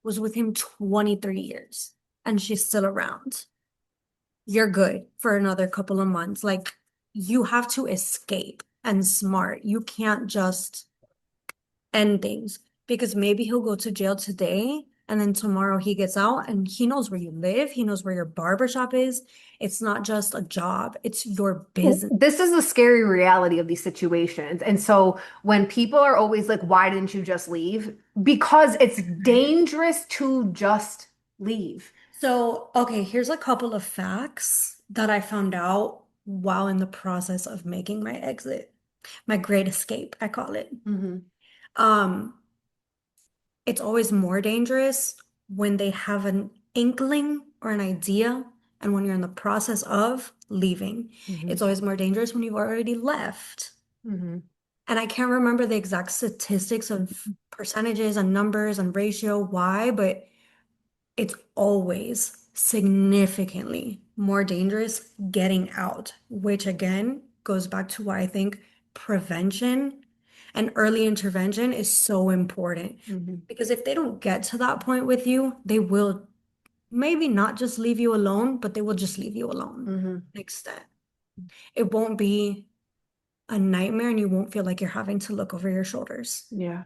B: was with him 23 years and she's still around. You're good for another couple of months. Like, you have to escape and smart. You can't just end things because maybe he'll go to jail today and then tomorrow he gets out and he knows where you live, he knows where your barber shop is. It's not just a job, it's your business.
A: This is the scary reality of these situations. And so when people are always like, why didn't you just leave? Because it's dangerous to just leave.
B: So, okay, here's a couple of facts that I found out while in the process of making my exit, my great escape, I call it.
A: Hmm.
B: Um, it's always more dangerous when they have an inkling or an idea and when you're in the process of leaving.
A: Hmm.
B: It's always more dangerous when you've already left.
A: Hmm.
B: And I can't remember the exact statistics of percentages and numbers and ratio, why, but it's always significantly more dangerous getting out, which again goes back to why I think prevention and early intervention is so important.
A: Hmm.
B: Because if they don't get to that point with you, they will maybe not just leave you alone, but they will just leave you alone
A: Hmm.
B: to an extent. It won't be a nightmare and you won't feel like you're having to look over your shoulders.
A: Yeah.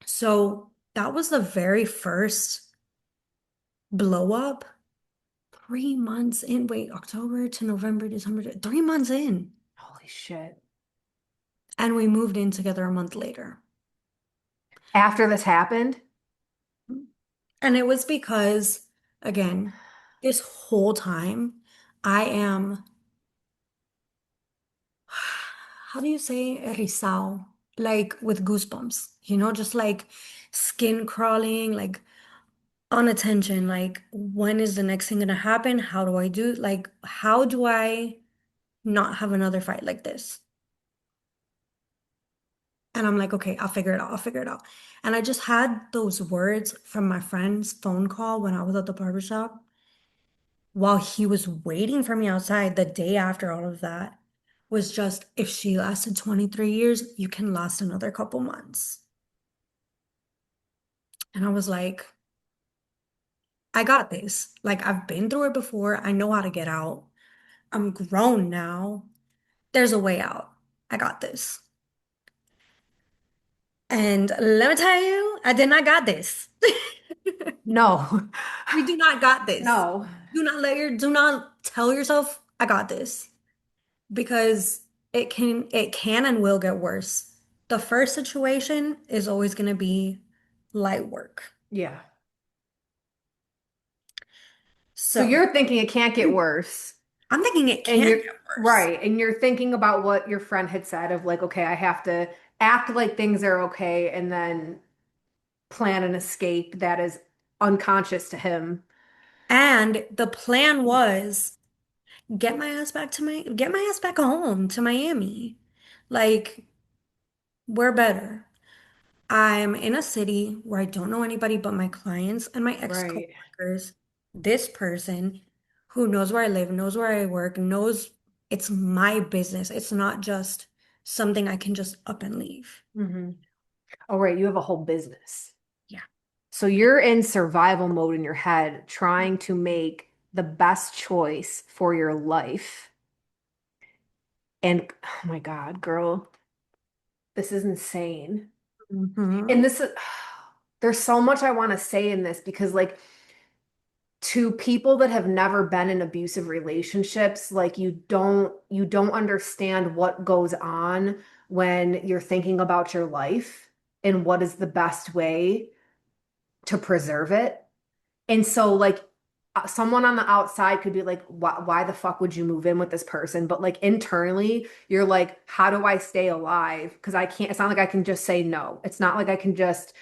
B: So that was the very first blow up. 3 months in. Wait, October to November, December, 3 months in.
A: Holy shit.
B: And we moved in together a month later.
A: After this happened,
B: And it was because, again, this whole time I am, how do you say erizado? Like with goosebumps, just like skin crawling, like on attention, like when is the next thing gonna happen? How do I do? Like, how do I not have another fight like this? And I'm like, okay, I'll figure it out. I'll figure it out. And I just had those words from my friend's phone call when I was at the barbershop while he was waiting for me outside the day after all of that was just, if she lasted 23 years, you can last another couple months. And I was like, I got this. Like, I've been through it before. I know how to get out. I'm grown now. There's a way out. I got this. And let me tell you, I did not got this.
A: no.
B: We do not got this.
A: No.
B: Do not tell yourself I got this because it can and will get worse. The first situation is always going to be light work.
A: Yeah. So
B: So
A: you're thinking it can't get worse.
B: I'm thinking it
A: And
B: can
A: you're
B: get worse.
A: right. And you're thinking about what your friend had said of like, okay, I have to act like things are okay and then plan an escape that is unconscious to him.
B: And the plan was get my ass back home to Miami. Like, we're better. I'm in a city where I don't know anybody but my clients and my
A: Right.
B: ex-coworkers. This person who knows where I live, knows where I work, knows it's my business. It's not just something I can just up and leave.
A: Hmm. Oh, right. You have a whole business.
B: Yeah.
A: So you're in survival mode in your head, trying to make the best choice for your life. And oh my God, girl, this is insane. And
B: Hmm.
A: this is, there's so much I want to say in this because, like, to people that have never been in abusive relationships, like you don't understand what goes on when you're thinking about your life and what is the best way to preserve it. And so, like, someone on the outside could be like, why the fuck would you move in with this person? But like internally, you're like, how do I stay alive? Because I can't, it's not like I can just say no. It's not like I can just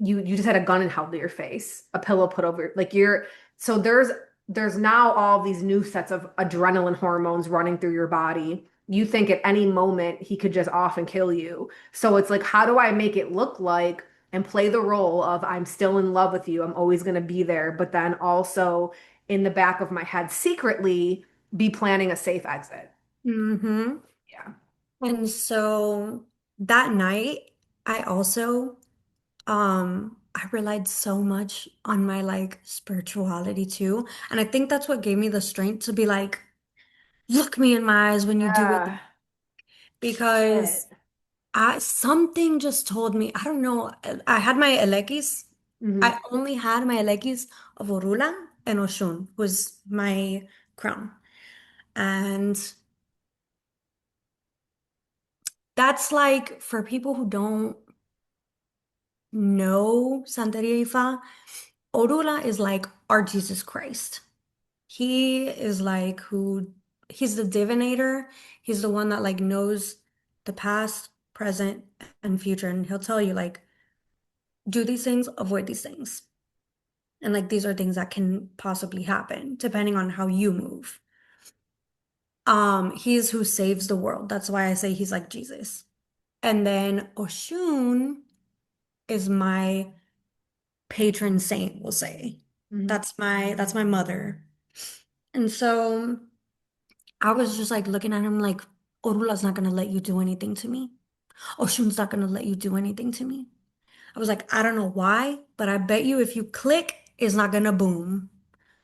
A: you just had a gun and held to your face, a pillow put over like you're so there's now all these new sets of adrenaline hormones running through your body. You think at any moment he could just off and kill you. So it's like, how do I make it look like and play the role of I'm still in love with you. I'm always going to be there, but then also in the back of my head secretly be planning a safe exit.
B: Hmm.
A: Yeah.
B: And so that night, I also I relied so much on my like spirituality too. And I think that's what gave me the strength to be like, look me in my eyes when you do it.
A: Yeah. Shit.
B: Because I something just told me, I don't know, I had my elekis.
A: Hmm.
B: I only had my elekis of Orula and Oshun was my crown. And that's like for people who don't know Santeria Ifa, Orula is like our Jesus Christ. He is like he's the divinator. He's the one that like knows the past, present, and future. And he'll tell you like, do these things, avoid these things. And like these are things that can possibly happen depending on how you move. He's who saves the world. That's why I say he's like Jesus. And then Oshun is my patron saint, we'll say.
A: Hmm.
B: That's my mother. And so I was just like looking at him like, Orula's not gonna let you do anything to me. Oshun's not gonna let you do anything to me. I was like, I don't know why, but I bet you if you click, it's not gonna boom.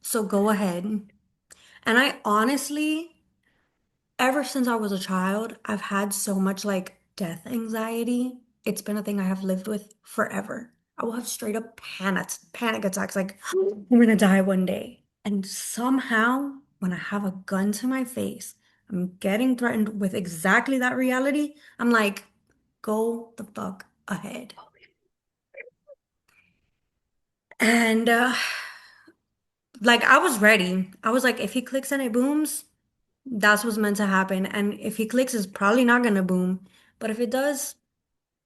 B: So go ahead. And I honestly, ever since I was a child, I've had so much like death anxiety. It's been a thing I have lived with forever. I will have straight up panic attacks, like I'm gonna die one day. And somehow, when I have a gun to my face, I'm getting threatened with exactly that reality. I'm like, go the fuck ahead. And like I was ready. I was like, if he clicks and it booms, that's what's meant to happen. And if he clicks, it's probably not gonna boom. But if it does,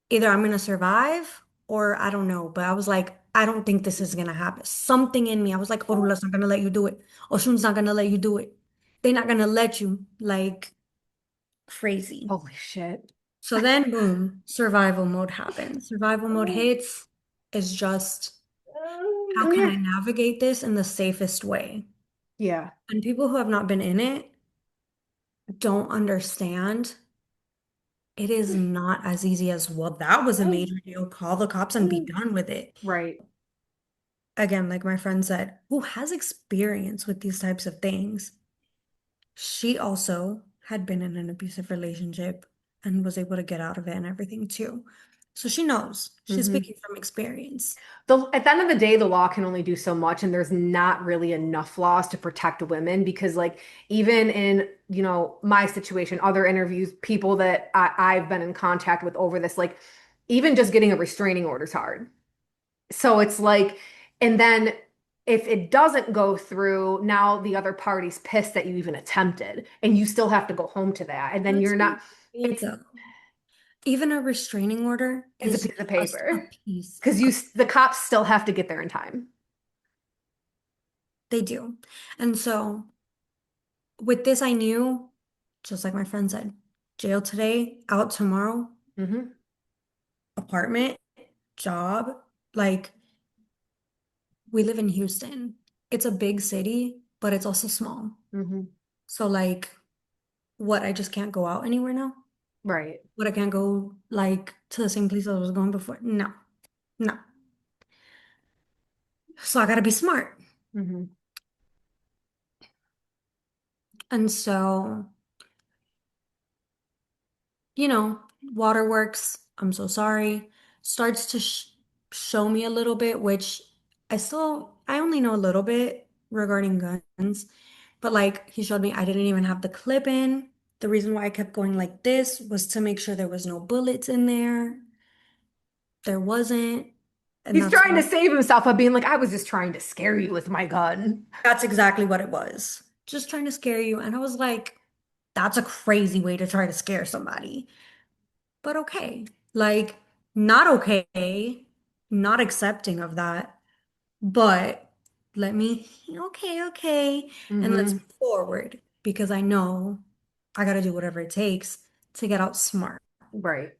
B: either I'm gonna survive or I don't know. But I was like, I don't think this is gonna happen. Something in me, I was like, Orula's not gonna let you do it. Oshun's not gonna let you do it. They're not gonna let you like crazy.
A: Holy shit.
B: So then, boom, survival mode happens. Survival mode hits. It's just how can I navigate this in the safest way?
A: Yeah.
B: And people who have not been in it don't understand. It is not as easy as, well, that was a major deal. Call the cops and be done with it.
A: Right.
B: Again, like my friend said, who has experience with these types of things. She also had been in an abusive relationship and was able to get out of it and everything too. So she knows. She's
A: Hmm.
B: speaking from experience.
A: At the end of the day, the law can only do so much, and there's not really enough laws to protect women because, like, even in, my situation, other interviews, people that I've been in contact with over this, like, even just getting a restraining order is hard. So it's like, and then if it doesn't go through, now the other party's pissed that you even attempted, and you still have to go home to that. And then
B: Let's
A: you're
B: be
A: not,
B: real
A: it's
B: though. Even a restraining order
A: it's a
B: is
A: piece of
B: just a
A: paper
B: piece
A: because
B: of
A: the cops still have to get there in time.
B: they do. And so with this, I knew, just like my friend said, jail today, out tomorrow,
A: Hmm.
B: apartment. job. Like, we live in Houston. It's a big city, but it's also small.
A: Hmm.
B: So, like, what, I just can't go out anywhere now?
A: Right.
B: What, I can't go, like, to the same place I was going before? No, no. So, I gotta be smart.
A: Hmm.
B: And so, Waterworks, I'm so sorry, starts to show me a little bit, which I only know a little bit regarding guns, but like he showed me I didn't even have the clip in. The reason why I kept going like this was to make sure there was no bullets in there. There wasn't. And
A: He's trying to save himself by being like, I was just trying to scare you with my gun.
B: that's exactly what it was. Just trying to scare you. And I was like, that's a crazy way to try to scare somebody. But okay. Like, not okay, not accepting of that, but let me, okay, okay, and let's
A: Hmm.
B: move forward because I know I got to do whatever it takes to get out smart.
A: Right.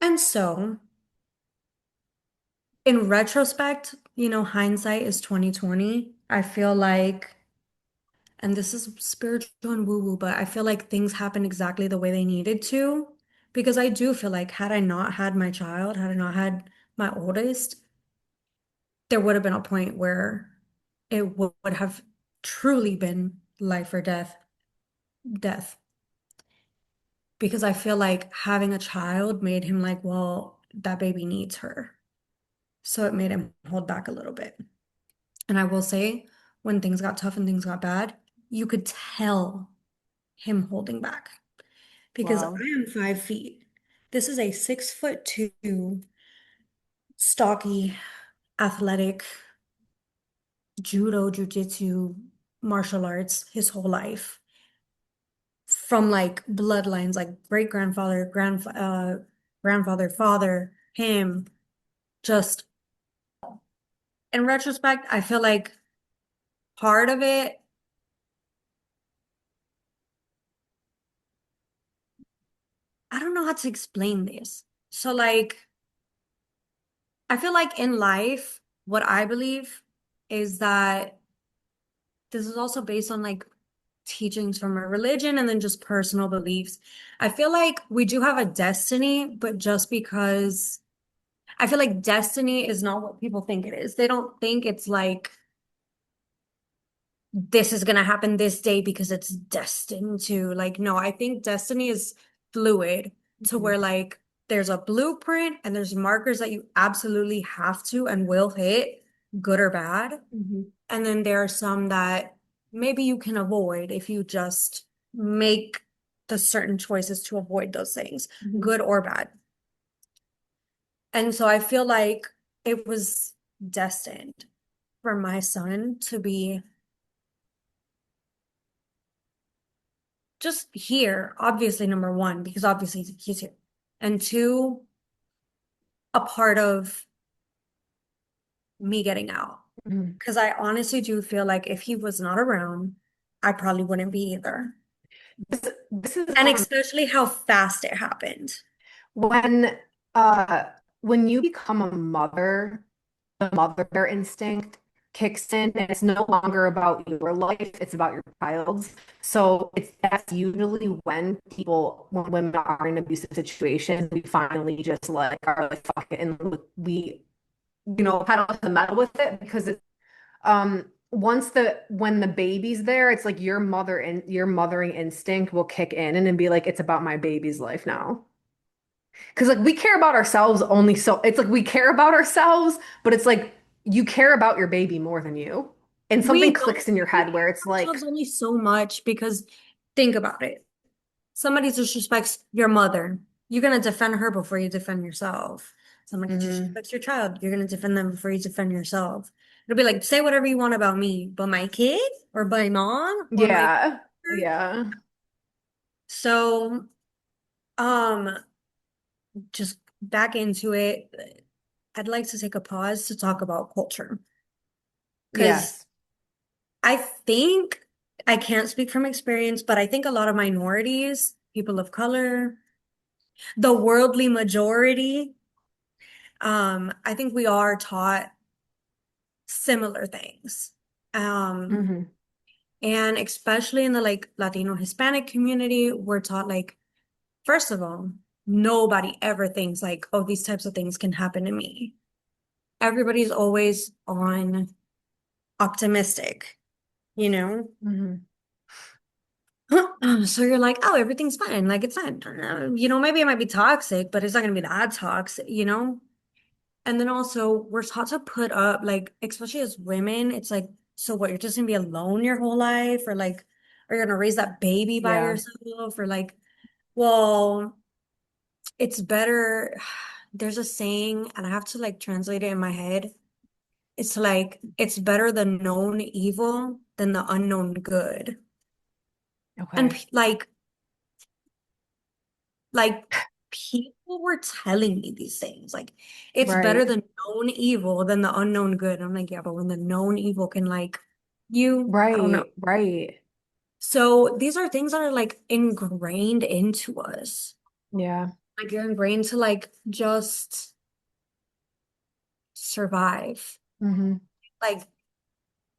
B: And so, in retrospect, hindsight is 2020. I feel like, and this is spiritual and woo-woo, but I feel like things happened exactly the way they needed to. Because I do feel like had I not had my child, had I not had my oldest, there would have been a point where it would have truly been life or death. Because I feel like having a child made him like, well, that baby needs her. So it made him hold back a little bit. And I will say, when things got tough and things got bad, you could tell him holding back because I
A: Wow.
B: am 5 feet. This is a 6'2" stocky, athletic, judo, jujitsu, martial arts his whole life. From like bloodlines, like great grandfather, grandfather, father, him. Just in retrospect, I feel like part of it, I don't know how to explain this. So like, I feel like in life, what I believe is that this is also based on like teachings from our religion and then just personal beliefs. I feel like we do have a destiny, but just because I feel like destiny is not what people think it is. They don't think it's like this is going to happen this day because it's destined to. Like, no, I think destiny is fluid to
A: Hmm.
B: where like there's a blueprint and there's markers that you absolutely have to and will hit, good or bad.
A: Hmm.
B: And then there are some that maybe you can avoid if you just make the certain choices to avoid those things,
A: Hmm.
B: good or bad. And so I feel like it was destined for my son to be just here, obviously, number one, because obviously he's here. And two, a part of me getting out.
A: Hmm.
B: Because I honestly do feel like if he was not around, I probably wouldn't be either.
A: This is
B: And especially how fast it happened.
A: when uh when you become a mother, the mother bear instinct kicks in, and it's no longer about your life, it's about your child's. So that's usually when women are in abusive situations, we finally just like are like fuck it, and we pedal to the metal with it because it's once the when the baby's there, it's like your mothering instinct will kick in and then be like, it's about my baby's life now. Because like we care about ourselves only so it's like we care about ourselves, but it's like you care about your baby more than you. And something
B: We don't,
A: clicks in your
B: we
A: head where
B: care
A: it's
B: about ourselves
A: like,
B: only so much because think about it. Somebody disrespects your mother, you're gonna defend her before you defend yourself. Somebody
A: mhm,
B: disrespects your child, you're gonna defend them before you defend yourself. It'll be like, say whatever you want about me, but my kid or my mom or my
A: yeah,
B: sister.
A: yeah,
B: So, um, just back into it. I'd like to take a pause to talk about culture because
A: yes.
B: I think I can't speak from experience, but I think a lot of minorities, people of color, the worldly majority. I think we are taught similar things. Um,
A: Hmm.
B: and especially in the like Latino Hispanic community, we're taught like, first of all, nobody ever thinks like, oh, these types of things can happen to me. Everybody's always on optimistic, you know?
A: Hmm.
B: So you're like, oh, everything's fine. Like it's not, maybe it might be toxic, but it's not gonna be that toxic. And then also we're taught to put up like, especially as women, it's like, so what, you're just gonna be alone your whole life? Or like, are you gonna raise that baby by
A: Yeah.
B: yourself? Or like, well, it's better. There's a saying, and I have to like translate it in my head. It's like, it's better the known evil than the unknown good. And
A: Okay.
B: like people were telling me these things. Like, it's better
A: Right.
B: the known evil than the unknown good. I'm like, yeah, but when the known evil can like I don't know.
A: Right. Right.
B: So these are things that are like ingrained into us.
A: Yeah.
B: Like you're ingrained to like just survive.
A: Hmm.
B: Like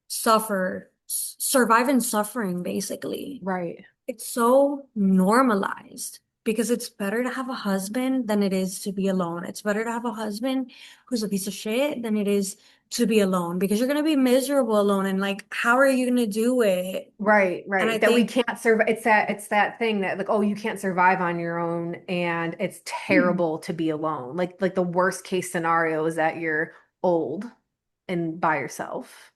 B: survive in suffering, basically.
A: Right.
B: It's so normalized because it's better to have a husband than it is to be alone. It's better to have a husband who's a piece of shit than it is to be alone because you're going to be miserable alone. And like, how are you going to do it?
A: Right,
B: And I
A: right. That we
B: think,
A: can't survive. It's that thing that like, oh, you can't survive on your own, and it's
B: hmm,
A: terrible to be alone. Like the worst case scenario is that you're old and by yourself.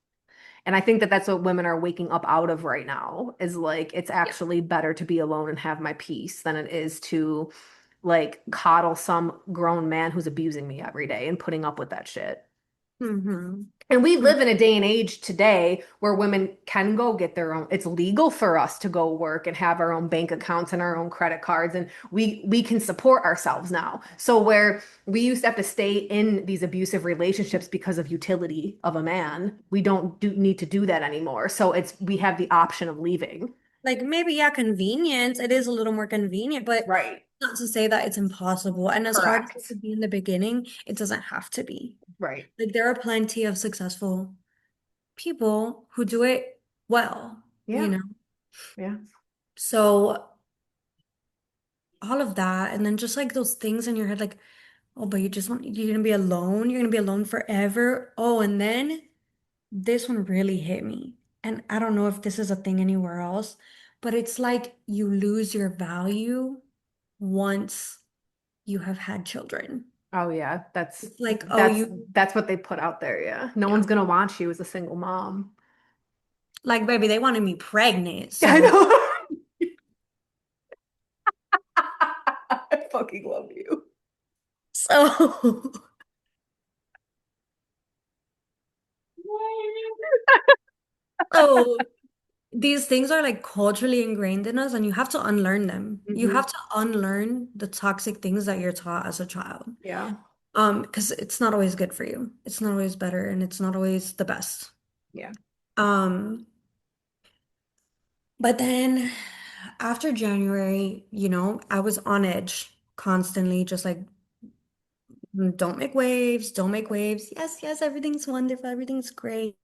A: And I think that that's what women are waking up out of right now is like it's
B: yeah.
A: actually better to be alone and have my peace than it is to like coddle some grown man who's abusing me every day and putting up with that shit.
B: Hmm.
A: And we live in a day and age today where women can go get their own, it's legal for us to go work and have our own bank accounts and our own credit cards and we can support ourselves now. So where we used to have to stay in these abusive relationships because of utility of a man, we don't need to do that anymore. So it's we have the option of leaving.
B: Like maybe, yeah, convenience. It is a little more convenient, but
A: Right.
B: not to say that it's impossible. And as hard as it
A: Correct.
B: could be in the beginning, it doesn't have to be.
A: Right.
B: Like there are plenty of successful people who do it well, you
A: Yeah.
B: know?
A: Yeah.
B: So all of that, and then just like those things in your head, like, oh, but you're gonna be alone, you're gonna be alone forever. Oh, and then this one really hit me. And I don't know if this is a thing anywhere else, but it's like you lose your value once you have had children.
A: Oh yeah. That's
B: It's like, oh,
A: that's that's what they put out there. Yeah. No
B: yeah,
A: one's gonna want you as a single mom.
B: like, baby, they wanted me pregnant.
A: I
B: So,
A: know. I fucking love you.
B: so, so these things are like culturally ingrained in us, and you have to unlearn them. You
A: Hmm.
B: have to unlearn the toxic things that you're taught as a child.
A: Yeah.
B: Because it's not always good for you. It's not always better, and it's not always the best.
A: Yeah.
B: Um, but then after January, I was on edge constantly, just like, don't make waves, don't make waves. Yes, yes, everything's wonderful, everything's great.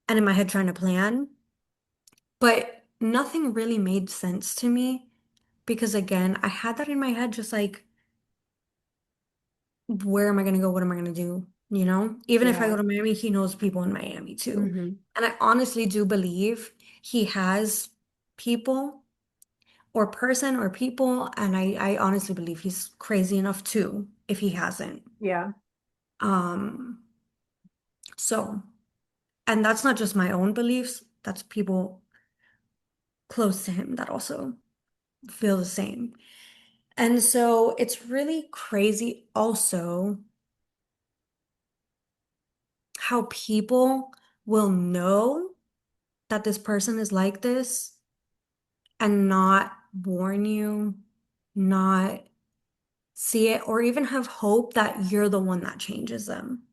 B: And in my head, trying to plan, but nothing really made sense to me because, again, I had that in my head, just like, where am I going to go? What am I going to do? Even if I go
A: Yeah.
B: to Miami, he knows people in Miami too.
A: Hmm.
B: And I honestly do believe he has people or person or people. And I honestly believe he's crazy enough too, if he hasn't.
A: Yeah.
B: Um, so, and that's not just my own beliefs, that's people close to him that also feel the same. And so it's really crazy also how people will know that this person is like this and not warn you, not see it, or even have hope that you're the one that changes them.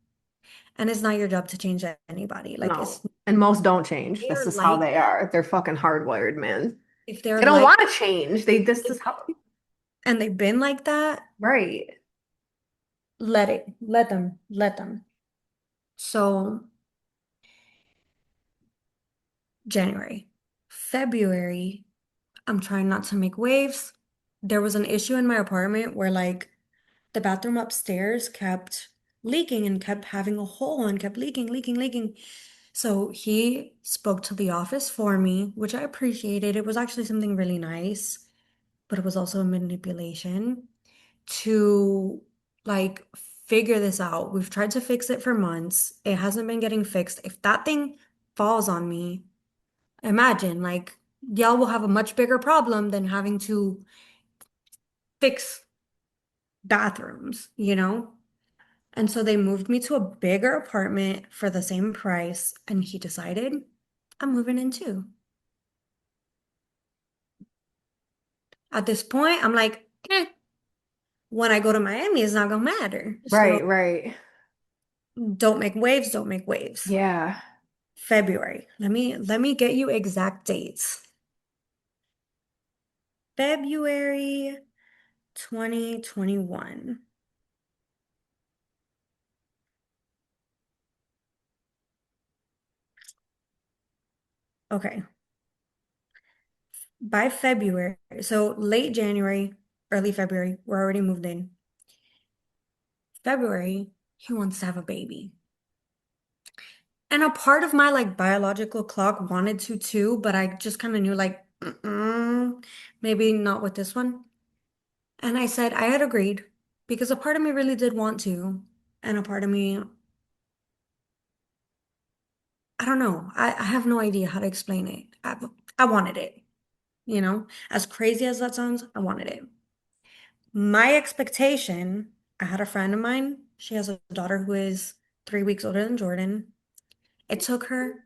B: And it's not your job to change anybody. Like
A: No. And most don't change. This
B: they're
A: is how
B: like
A: they are. They're fucking hardwired, man.
B: if they're
A: They don't
B: like
A: want to change. This is how
B: and they've been like that,
A: right.
B: let them. So January, February, I'm trying not to make waves. There was an issue in my apartment where like the bathroom upstairs kept leaking and kept having a hole and kept leaking. So he spoke to the office for me, which I appreciated. It was actually something really nice, but it was also a manipulation to like figure this out. We've tried to fix it for months. It hasn't been getting fixed. If that thing falls on me, imagine like y'all will have a much bigger problem than having to fix bathrooms, you know? And so they moved me to a bigger apartment for the same price, and he decided I'm moving in too. At this point, I'm like, when I go to Miami, it's not gonna matter. So
A: Right, right.
B: don't make waves, don't make waves.
A: Yeah.
B: February. Let me get you exact dates. February 2021. Okay. By February, so late January, early February, we're already moved in. February, he wants to have a baby. And a part of my like biological clock wanted to too, but I just kind of knew like, maybe not with this one. And I said I had agreed because a part of me really did want to, and a part of me, I don't know. I have no idea how to explain it. I wanted it, you know? As crazy as that sounds, I wanted it. My expectation, I had a friend of mine. She has a daughter who is 3 weeks older than Jordan. It took her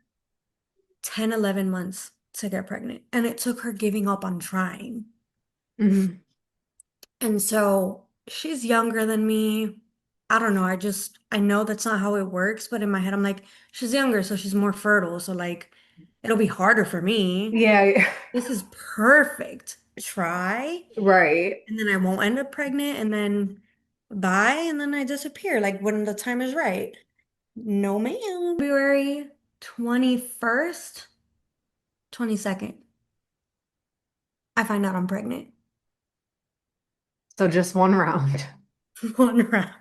B: 10, 11 months to get pregnant, and it took her giving up on trying.
A: Hmm.
B: And so she's younger than me. I don't know. I know that's not how it works, but in my head, I'm like, she's younger, so she's more fertile. So, like, it'll be harder for me.
A: Yeah.
B: This is perfect. Try,
A: Right.
B: and then I won't end up pregnant, and then bye, and then I disappear, like when the time is right. No, ma'am. February 21st, 22nd, I find out I'm pregnant.
A: So just one round.
B: One round.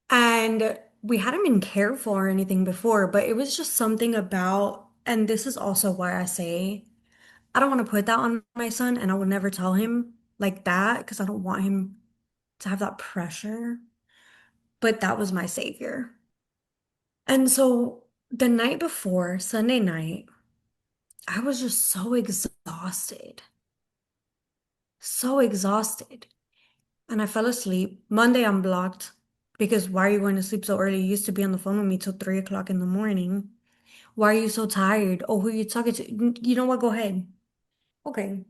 B: And we hadn't been careful or anything before, but it was just something about, and this is also why I say I don't want to put that on my son, and I would never tell him like that because I don't want him to have that pressure. But that was my savior. And so the night before, Sunday night, I was just so exhausted, so exhausted. And I fell asleep. Monday, I'm blocked because why are you going to sleep so early? You used to be on the phone with me till 3 o'clock in the morning. Why are you so tired? Oh, who are you talking to? You know what? Go ahead. Okay.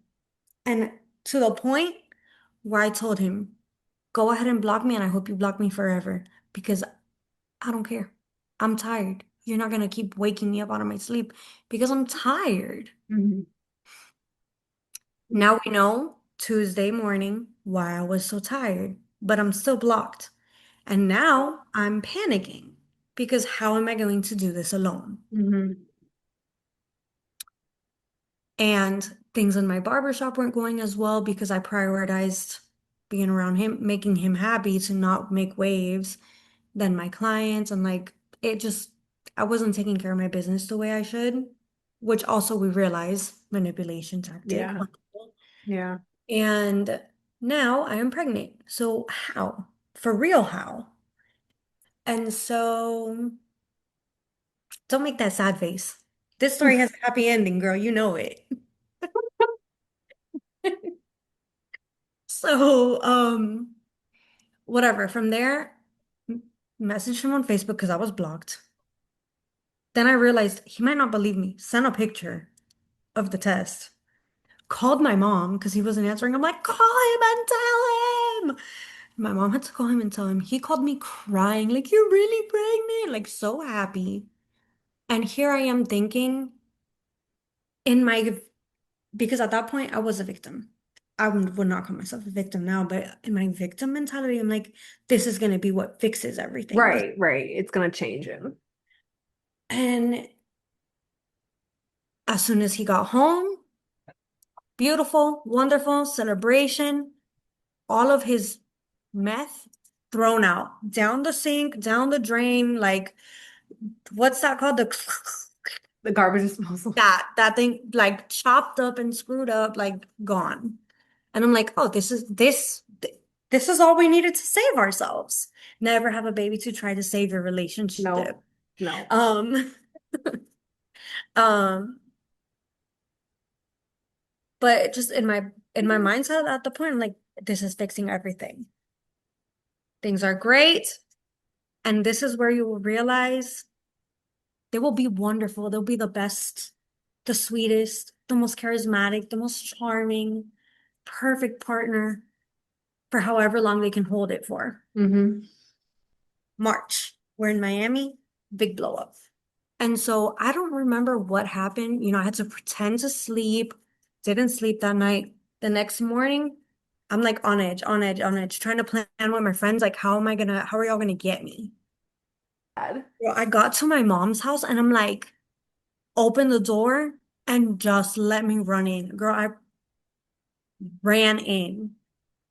B: And to the point where I told him, go ahead and block me, and I hope you block me forever because I don't care. I'm tired. You're not gonna keep waking me up out of my sleep because I'm tired.
A: Mhm.
B: Now we know Tuesday morning why I was so tired, but I'm still blocked. And now I'm panicking because how am I going to do this alone?
A: Mhm.
B: And things in my barbershop weren't going as well because I prioritized being around him, making him happy to not make waves than my clients. And like, it just, I wasn't taking care of my business the way I should, which also we realize manipulation tactic.
A: Yeah. Yeah.
B: And now I am pregnant. So how? For real, how? And so don't make that sad face. This story has a happy ending, girl. You know it. So, whatever. From there, messaged him on Facebook because I was blocked. Then I realized he might not believe me. Sent a picture of the test. Called my mom because he wasn't answering. I'm like, call him and tell him. My mom had to call him and tell him. He called me crying, like, you're really pregnant, like so happy. And here I am thinking in my, because at that point I was a victim. would not call myself a victim now, but in my victim mentality, I'm like, this is going to be what fixes everything.
A: Right, right. It's gonna change him.
B: And as soon as he got home, beautiful, wonderful celebration, all of his meth thrown out, down the sink, down the drain, like what's that called? The
A: The garbage disposal.
B: that thing like chopped up and screwed up, like gone. And I'm like, oh, this is all we needed to save ourselves. Never have a baby to try to save your relationship.
A: No, no.
B: Um, um, but just in my mindset at the point, I'm like, this is fixing everything. Things are great, and this is where you will realize they will be wonderful. They'll be the best, the sweetest, the most charismatic, the most charming, perfect partner for however long they can hold it for.
A: Hmm.
B: March, we're in Miami, big blow up. And so I don't remember what happened. I had to pretend to sleep, didn't sleep that night. The next morning, I'm like on edge, on edge, on edge, trying to plan with my friends, like, how are y'all gonna get me?
A: Bad.
B: Well, I got to my mom's house and I'm like, open the door and just let me run in. Girl, I ran in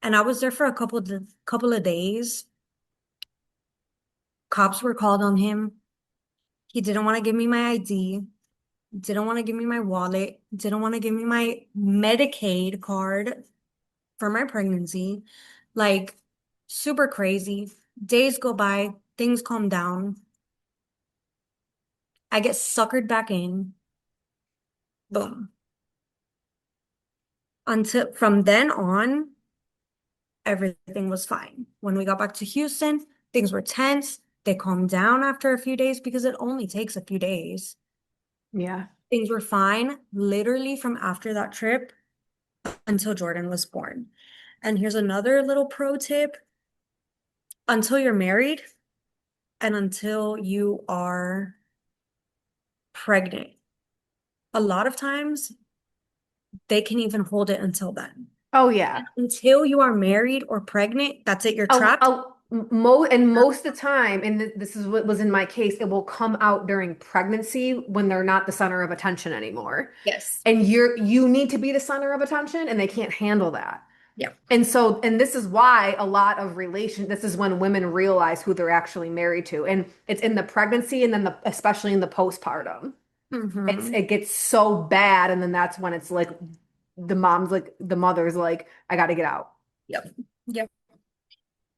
B: and I was there for a couple of days. Cops were called on him. He didn't want to give me my ID, didn't want to give me my wallet, didn't want to give me my Medicaid card for my pregnancy. Like, super crazy. Days go by, things calm down. I get suckered back in. Boom. Until from then on, everything was fine. When we got back to Houston, things were tense. They calmed down after a few days because it only takes a few days.
A: Yeah.
B: Things were fine, literally from after that trip until Jordan was born. And here's another little pro tip. Until you're married and until you are pregnant, a lot of times they can even hold it until then.
A: Oh yeah.
B: Until you are married or pregnant, that's it, you're trapped.
A: Most of the time, and this is what was in my case, it will come out during pregnancy when they're not the center of attention anymore.
B: Yes.
A: And you need to be the center of attention, and they can't handle that.
B: Yeah.
A: And this is why a lot of this is when women realize who they're actually married to. And it's in the pregnancy and then especially in the postpartum.
B: Mm-hmm.
A: It gets so bad, and then that's when it's like the mother's like, I got to get out.
B: Yep. Yep.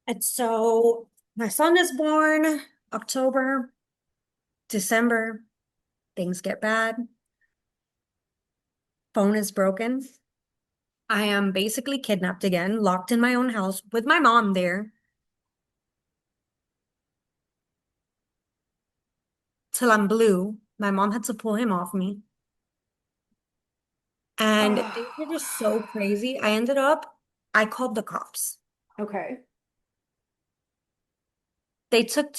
B: And so my son is born October, December, things get bad. Phone is broken. I am basically kidnapped again, locked in my own house with my mom there till I'm blue. My mom had to pull him off me. And things were just so crazy. I called the cops.
A: Okay.
B: They took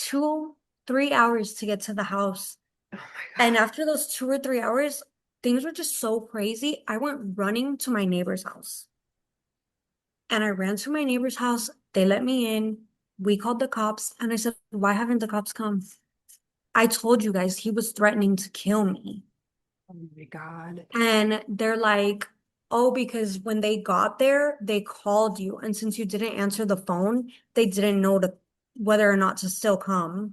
B: 3 hours to get to the house.
A: Oh my
B: And
A: God.
B: after those 2 or 3 hours, things were just so crazy. I went running to my neighbor's house. And I ran to my neighbor's house. They let me in. We called the cops. And I said, why haven't the cops come? I told you guys he was threatening to kill me.
A: Oh my God.
B: And they're like, oh, because when they got there, they called you. And since you didn't answer the phone, they didn't know whether or not to still come.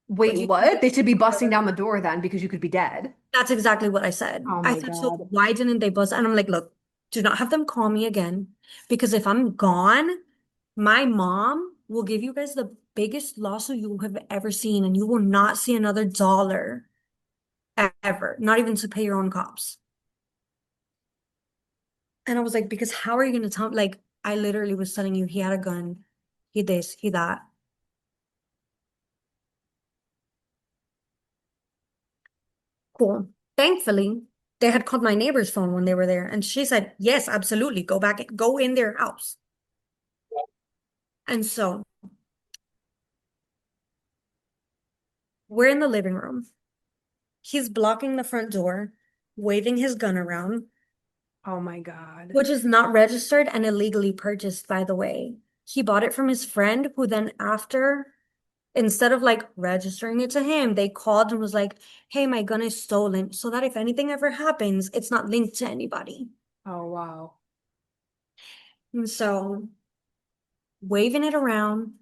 B: But
A: Wait,
B: you
A: what? They should be busting down the door then because you could be dead.
B: That's exactly what I said.
A: Oh
B: I
A: my
B: said, so
A: God.
B: why didn't they buzz? And I'm like, look, do not have them call me again. Because if I'm gone, my mom will give you guys the biggest lawsuit you have ever seen, and you will not see another dollar ever, not even to pay your own cops. And I was like, because how are you going to tell me? Like, I literally was telling you he had a gun, he this, he that. Cool. Thankfully, they had called my neighbor's phone when they were there, and she said, yes, absolutely, go back, go in their house. And so we're in the living room. He's blocking the front door, waving his gun around.
A: Oh my God.
B: which is not registered and illegally purchased, by the way. He bought it from his friend, who then, after, instead of like registering it to him, they called and was like, hey, my gun is stolen. So that if anything ever happens, it's not linked to anybody.
A: Oh wow.
B: And so, waving it around.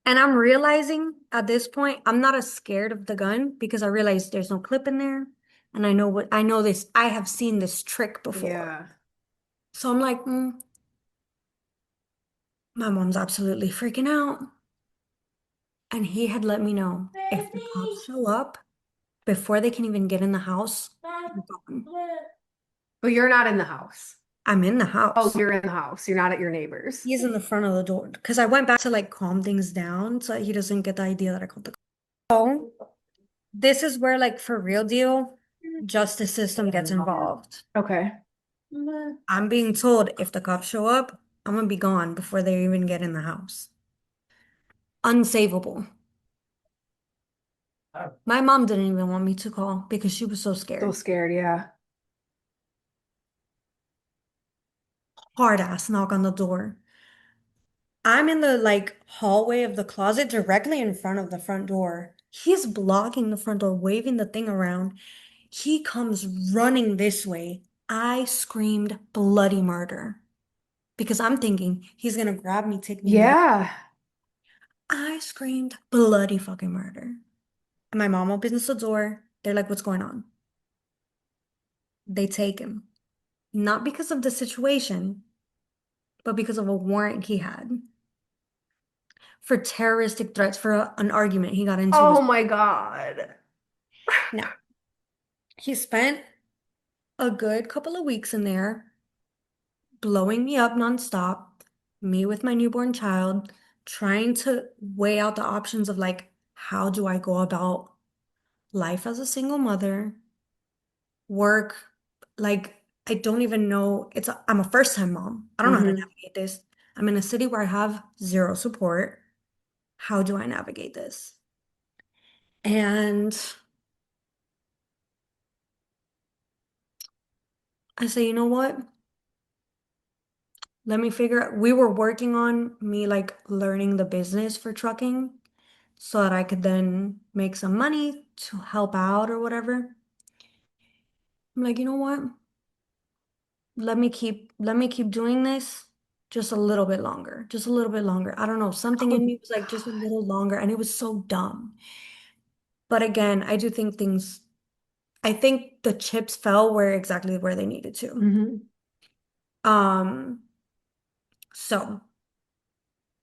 B: And I'm realizing at this point, I'm not as scared of the gun because I realize there's no clip in there. And I know this, I have seen this trick before.
A: Yeah.
B: So I'm like, my mom's absolutely freaking out. And he had let me know if the cops show up before they can even get in the house, I'm gone.
A: But you're not in the house.
B: I'm in the
A: Oh,
B: house.
A: you're in the house. You're not at your neighbor's.
B: He's in the front of the door. Because I went back to like calm things down so that he doesn't get the idea that I called the cops. So this is where, like, for real deal, justice system gets involved.
A: Okay.
B: I'm being told if the cops show up, I'm gonna be gone before they even get in the house. Unsavable. My mom didn't even want me to call because she was so
A: So
B: scared.
A: scared, yeah.
B: Hard ass knock on the door. I'm in the like hallway of the closet directly in front of the front door. He's blocking the front door, waving the thing around. He comes running this way. I screamed bloody murder because I'm thinking he's gonna grab me, take me away.
A: Yeah.
B: I screamed bloody fucking murder. And my mom opens the door. They're like, what's going on? They take him. Not because of the situation, but because of a warrant he had for terroristic threats for an argument he got into
A: Oh
B: with.
A: my God.
B: Now, he spent a good couple of weeks in there, blowing me up nonstop, me with my newborn child, trying to weigh out the options of like, how do I go about life as a single mother, work, like I don't even know. I'm a first-time mom. I don't know how to
A: Hmm.
B: navigate this. I'm in a city where I have zero support. How do I navigate this? And I say, you know what? Let me figure out. We were working on me like learning the business for trucking so that I could then make some money to help out or whatever. I'm like, you know what? Let me keep doing this just a little bit longer. Just a little bit longer. I don't know. Something
A: Oh
B: in
A: my
B: me was like just a
A: God.
B: little longer and it was so dumb. But again, I do think I think the chips fell where exactly where they needed to.
A: Hmm.
B: Um, so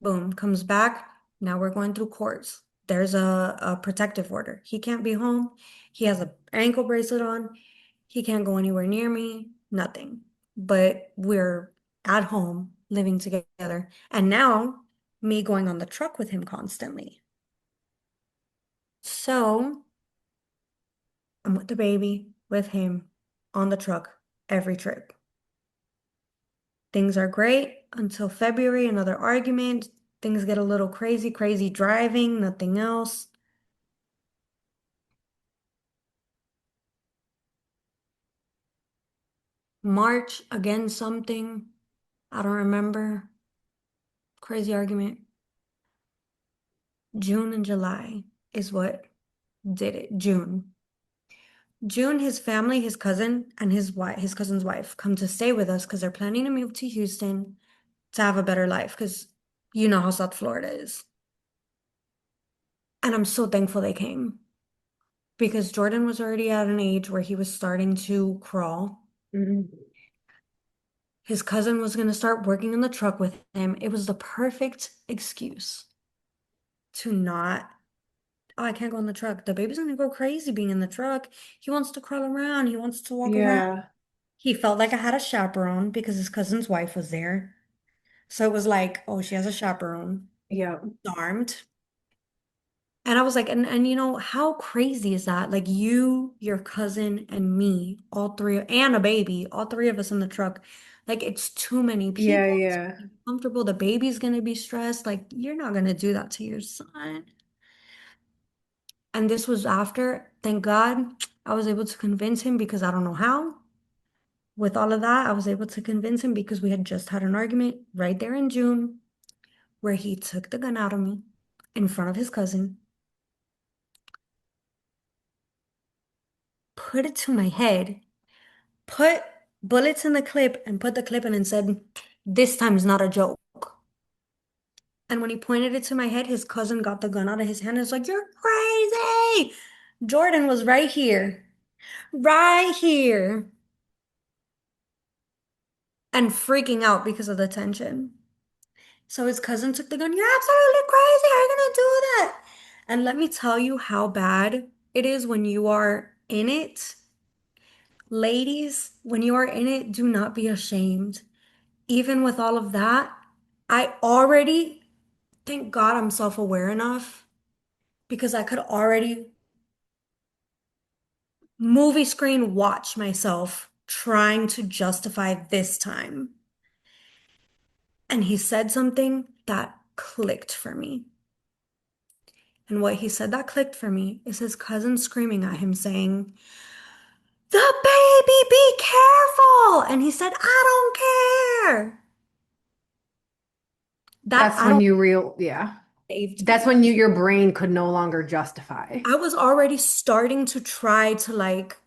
B: boom, comes back. Now we're going through courts. There's a protective order. He can't be home. He has an ankle bracelet on. He can't go anywhere near me. Nothing. But we're at home living together. And now me going on the truck with him constantly. So I'm with the baby, with him on the truck every trip. Things are great until February, another argument. Things get a little crazy, crazy driving, nothing else. March, again, something. I don't remember. Crazy argument. June and July is what did it. June. June, his family, his cousin, and his cousin's wife come to stay with us because they're planning to move to Houston to have a better life because you know how South Florida is. And I'm so thankful they came because Jordan was already at an age where he was starting to crawl.
A: Hmm.
B: His cousin was going to start working in the truck with him. It was the perfect excuse to not, oh, I can't go in the truck. The baby's gonna go crazy being in the truck. He wants to crawl around. He wants to walk around.
A: Yeah.
B: He felt like I had a chaperone because his cousin's wife was there. So it was like, oh, she has a chaperone.
A: Yeah.
B: Armed. And I was like, and you know, how crazy is that? Like you, your cousin, and me, all three, and a baby, all three of us in the truck. Like it's too many
A: Yeah.
B: people. It's
A: Yeah.
B: uncomfortable. The baby's gonna be stressed. Like you're not gonna do that to your son. And this was after, thank God, I was able to convince him because I don't know how. With all of that, I was able to convince him because we had just had an argument right there in June where he took the gun out of me in front of his cousin, put it to my head, put bullets in the clip, and put the clip in and said, "This time is not a joke." And when he pointed it to my head, his cousin got the gun out of his hand and was like, "You're crazy." Jordan was right here, and freaking out because of the tension. So his cousin took the gun. "You're absolutely crazy. How are you gonna do that?" And let me tell you how bad it is when you are in it. Ladies, when you are in it, do not be ashamed. Even with all of that, I already, thank God I'm self-aware enough because I could already movie screen watch myself trying to justify this time. And he said something that clicked for me. And what he said that clicked for me is his cousin screaming at him saying, "The baby, be careful." And he said, "I don't care." That
A: That's
B: I
A: when
B: don't
A: you real, yeah.
B: saved
A: That's
B: me.
A: when your brain could no longer justify.
B: I was already starting to try to like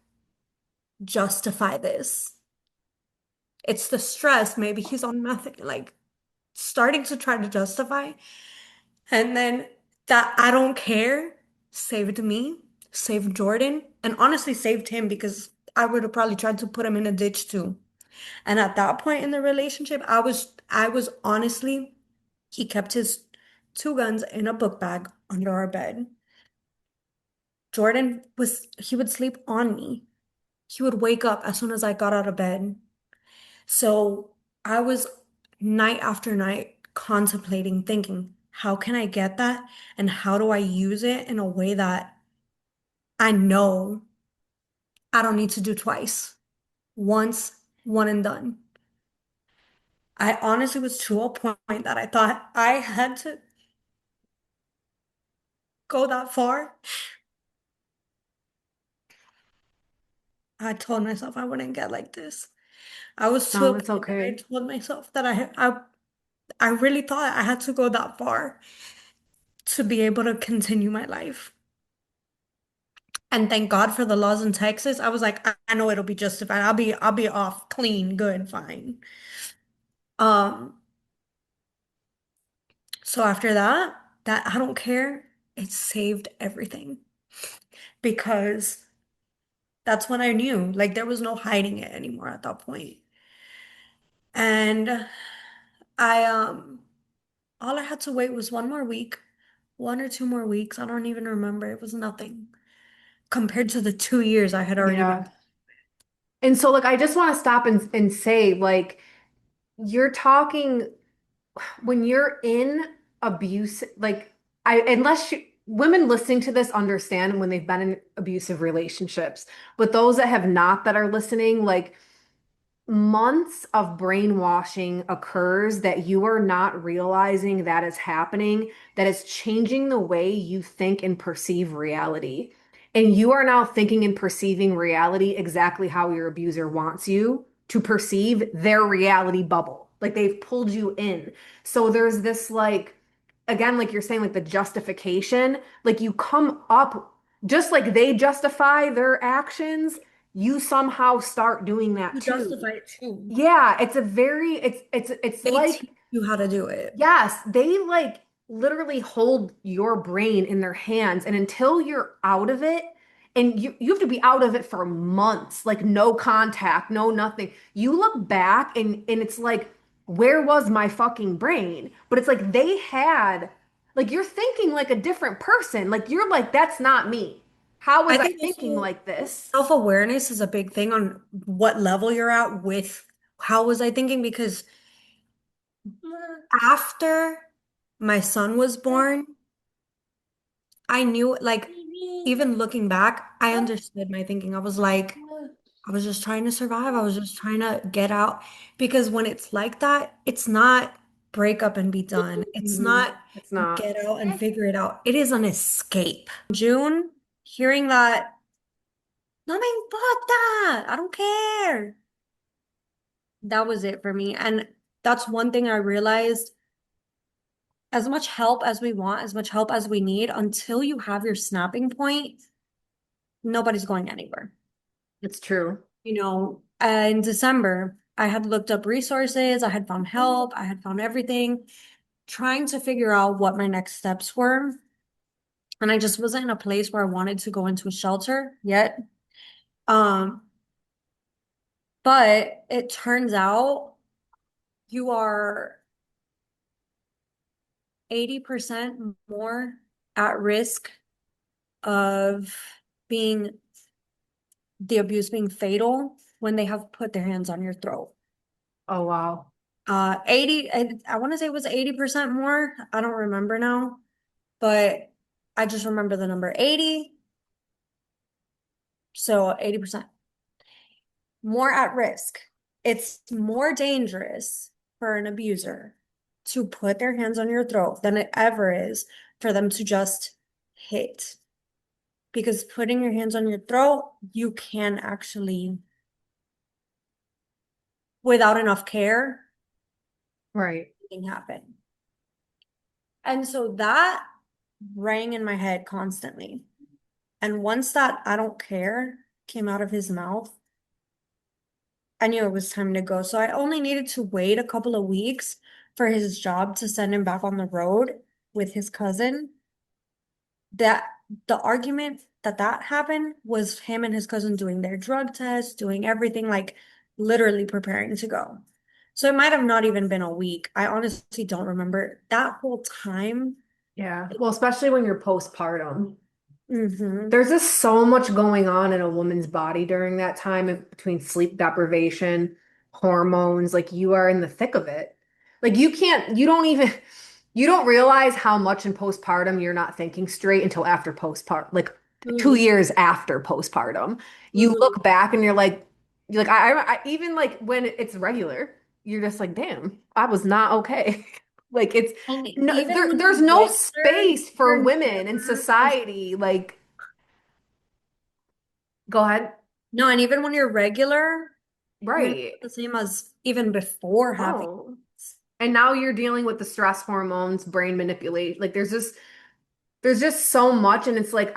B: justify this. It's the stress. Maybe he's on nothing, like starting to try to justify. And then that "I don't care" saved me, saved Jordan, and honestly saved him because I would have probably tried to put him in a ditch too. And at that point in the relationship, I was honestly, he kept his two guns in a book bag under our bed. He would sleep on me. He would wake up as soon as I got out of bed. So I was night after night contemplating, thinking, how can I get that? And how do I use it in a way that I know I don't need to do twice? Once, one and done. I honestly was to a point that I thought I had to go that far. I told myself I wouldn't get like this. I was to a
A: No, it's
B: point that I
A: okay.
B: told myself that I really thought I had to go that far to be able to continue my life. And thank God for the laws in Texas. I was like, I know it'll be justified. I'll be off clean, good, fine. Um, so after that, that I don't care, it saved everything because that's when I knew like there was no hiding it anymore at that point. And I all I had to wait was one more week, 1 or 2 more weeks. I don't even remember. It was nothing compared to the 2 years I had already been.
A: Yeah. And so like I just want to stop and say like you're talking when you're in abuse, like I unless you women listening to this understand when they've been in abusive relationships, but those that have not that are listening, like months of brainwashing occurs that you are not realizing that is happening, that is changing the way you think and perceive reality. And you are now thinking and perceiving reality exactly how your abuser wants you to perceive their reality bubble. Like they've pulled you in. So there's this like, again, like you're saying, like the justification, like you come up just like they justify their actions, you somehow start doing that
B: You
A: too.
B: justify it too.
A: Yeah, it's a very it's
B: They
A: like
B: teach you how to do it.
A: yes, they like literally hold your brain in their hands and until you're out of it and you have to be out of it for months, like no contact, no nothing. You look back and it's like where was my fucking brain? But it's like they had like you're thinking like a different person. Like you're like that's not me. How
B: I
A: was I
B: think
A: thinking
B: also
A: like this?
B: self-awareness is a big thing on what level you're at with how was I thinking because after my son was born, I knew like even looking back, I understood my thinking. I was like, I was just trying to survive. I was just trying to get out because when it's like that, it's not. break up and be done. It's
A: Mhm.
B: not
A: It's not.
B: get out and figure it out. It is an escape. June, hearing that, no me importa, I don't care. That was it for me. And that's one thing I realized. As much help as we want, as much help as we need, until you have your snapping point, nobody's going anywhere.
A: It's true.
B: In December, I had looked up resources, I had found help, I had found everything, trying to figure out what my next steps were. And I just wasn't in a place where I wanted to go into a shelter yet. Um, but it turns out you are 80% more at risk of being the abuse being fatal when they have put their hands on your throat.
A: Oh, wow.
B: 80, I want to say it was 80% more. I don't remember now, but I just remember the number 80. So 80% more at risk. It's more dangerous for an abuser to put their hands on your throat than it ever is for them to just hit. Because putting your hands on your throat, you can actually, without enough care,
A: Right.
B: thing happen. And so that rang in my head constantly. And once that I don't care came out of his mouth, I knew it was time to go. So I only needed to wait a couple of weeks for his job to send him back on the road with his cousin. That the argument that happened was him and his cousin doing their drug test, doing everything, like literally preparing to go. So it might have not even been a week. I honestly don't remember that whole time.
A: Yeah. Well, especially when you're postpartum.
B: Hmm.
A: There's just so much going on in a woman's body during that time between sleep deprivation, hormones, like you are in the thick of it. Like you don't even, you don't realize how much in postpartum you're not thinking straight until after postpartum, like two
B: Hmm.
A: years after postpartum. You
B: Hmm.
A: look back and you're like, even like when it's regular, you're just like, damn, I was not okay. Like it's
B: And
A: no,
B: even when
A: there's
B: you're
A: no
B: regular,
A: space for
B: you're
A: women in
B: never as
A: society. Like, go ahead.
B: no, and even when you're regular, you're not
A: Right.
B: the same as even before having
A: No.
B: this.
A: And now you're dealing with the stress hormones, brain manipulation. Like there's just so much. And it's like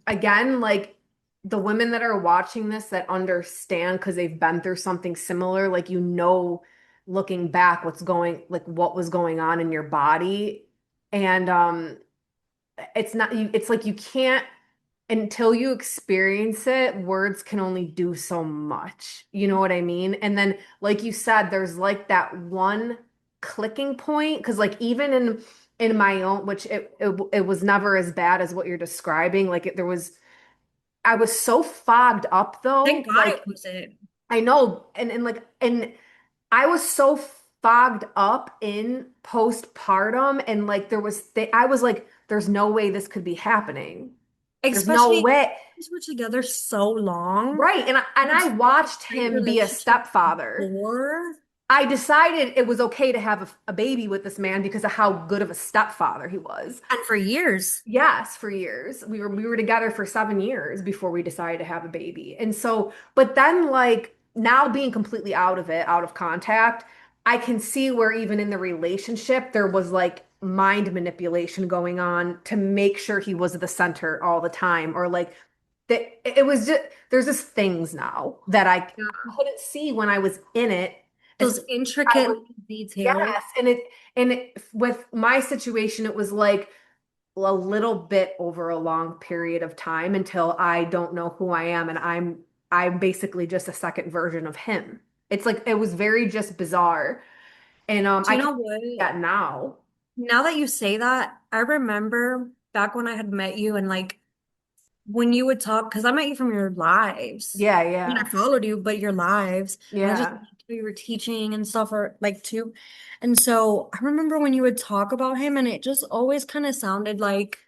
A: again, like the women that are watching this that understand because they've been through something similar, like looking back like what was going on in your body. And it's not you, it's like you can't until you experience it, words can only do so much. You know what I mean? And then, like you said, there's like that one clicking point because, like, even in my own, which it was never as bad as what you're describing. Like, I was so fogged up
B: Thank
A: though.
B: God
A: Like,
B: it wasn't.
A: I know, and I was so fogged up in postpartum, and like I was like, there's no way this could be happening. There's no
B: Especially
A: way.
B: since we're together so long.
A: Right. And I
B: It's such a
A: watched
B: great
A: him be a
B: relationship
A: stepfather.
B: before
A: I decided it was okay to have a baby with this man because of how good of a stepfather he was.
B: and for years.
A: Yes, for years. We were together for 7 years before we decided to have a baby. And so, but then like now being completely out of it, out of contact, I can see where even in the relationship there was like mind manipulation going on to make sure he was the center all the time or like that it was just there's just things now that I
B: Yeah.
A: couldn't see when I was in it.
B: Those
A: Especially I
B: intricate
A: was
B: little details.
A: yes, with my situation it was like a little bit over a long period of time until I don't know who I am and I'm basically just a second version of him. It's like it was very just bizarre. And
B: Do
A: I
B: you
A: can
B: know
A: see
B: what?
A: that now.
B: Now that you say that, I remember back when I had met you and like when you would talk, because I met you from your lives.
A: Yeah,
B: I mean, I
A: yeah.
B: followed you, but your lives. And I just
A: Yeah.
B: you were teaching and stuff or like too. And so I remember when you would talk about him and it just always kind of sounded like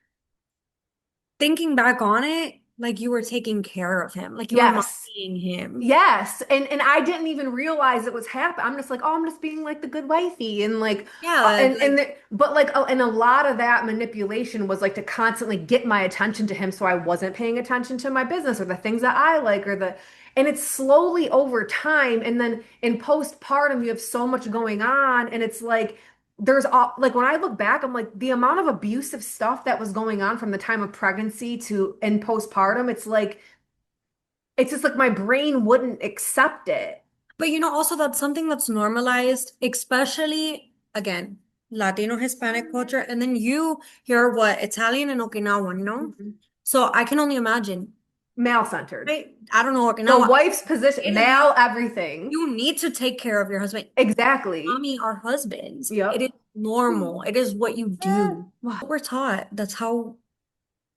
B: thinking back on it. like you were taking care of him, like you were
A: Yes.
B: mommying him.
A: Yes. And I didn't even realize it was happening. I'm just like, oh, I'm just being like the good wifey and like
B: Yeah, like,
A: but like and a lot of that manipulation was like to constantly get my attention to him so I wasn't paying attention to my business or the things that I like or the and it's slowly over time and then in postpartum you have so much going on and it's like there's all like when I look back I'm like the amount of abusive stuff that was going on from the time of pregnancy to in postpartum it's just like my brain wouldn't accept it.
B: but also that's something that's normalized, especially again, Latino Hispanic culture. And then you're what, Italian and Okinawan, no?
A: Mhm.
B: So I can only imagine,
A: Male-centered.
B: right? I don't know
A: The
B: Okinawa.
A: wife's position,
B: It is,
A: male everything.
B: you need to take care of your husband.
A: Exactly.
B: Mommy, our husbands. It
A: Yep.
B: is normal. It is what you do.
A: hmm
B: What we're taught. That's how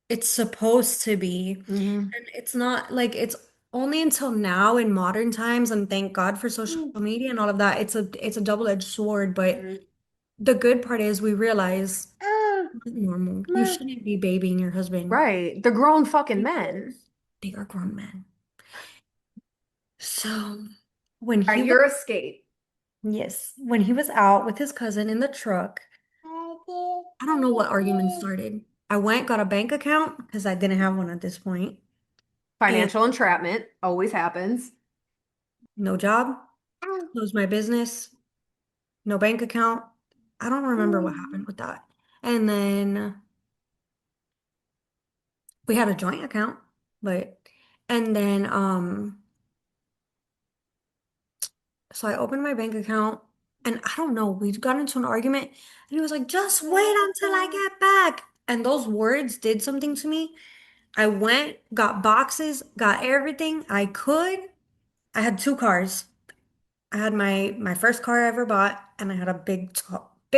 B: it's supposed to be.
A: hmm
B: And it's not like it's only until now in modern times, and thank God for social media and all of that, it's a double-edged sword. But the good part is we realize it's not normal. You shouldn't be babying your husband.
A: Right. They're grown fucking men.
B: They are grown men. So when
A: All
B: he
A: right,
B: was
A: your escape.
B: yes, when he was out with his cousin in the truck, I don't know what argument started. I went, got a bank account because I didn't have one at this point, and
A: Financial entrapment always happens.
B: no job, closed my business, no bank account. I don't remember what happened with that. And then we had a joint account, but and then so I opened my bank account and I don't know, we got into an argument and he was like, just wait until I get back. And those words did something to me. I went, got boxes, got everything I could. I had two cars. I had my first car I ever bought, and I had a big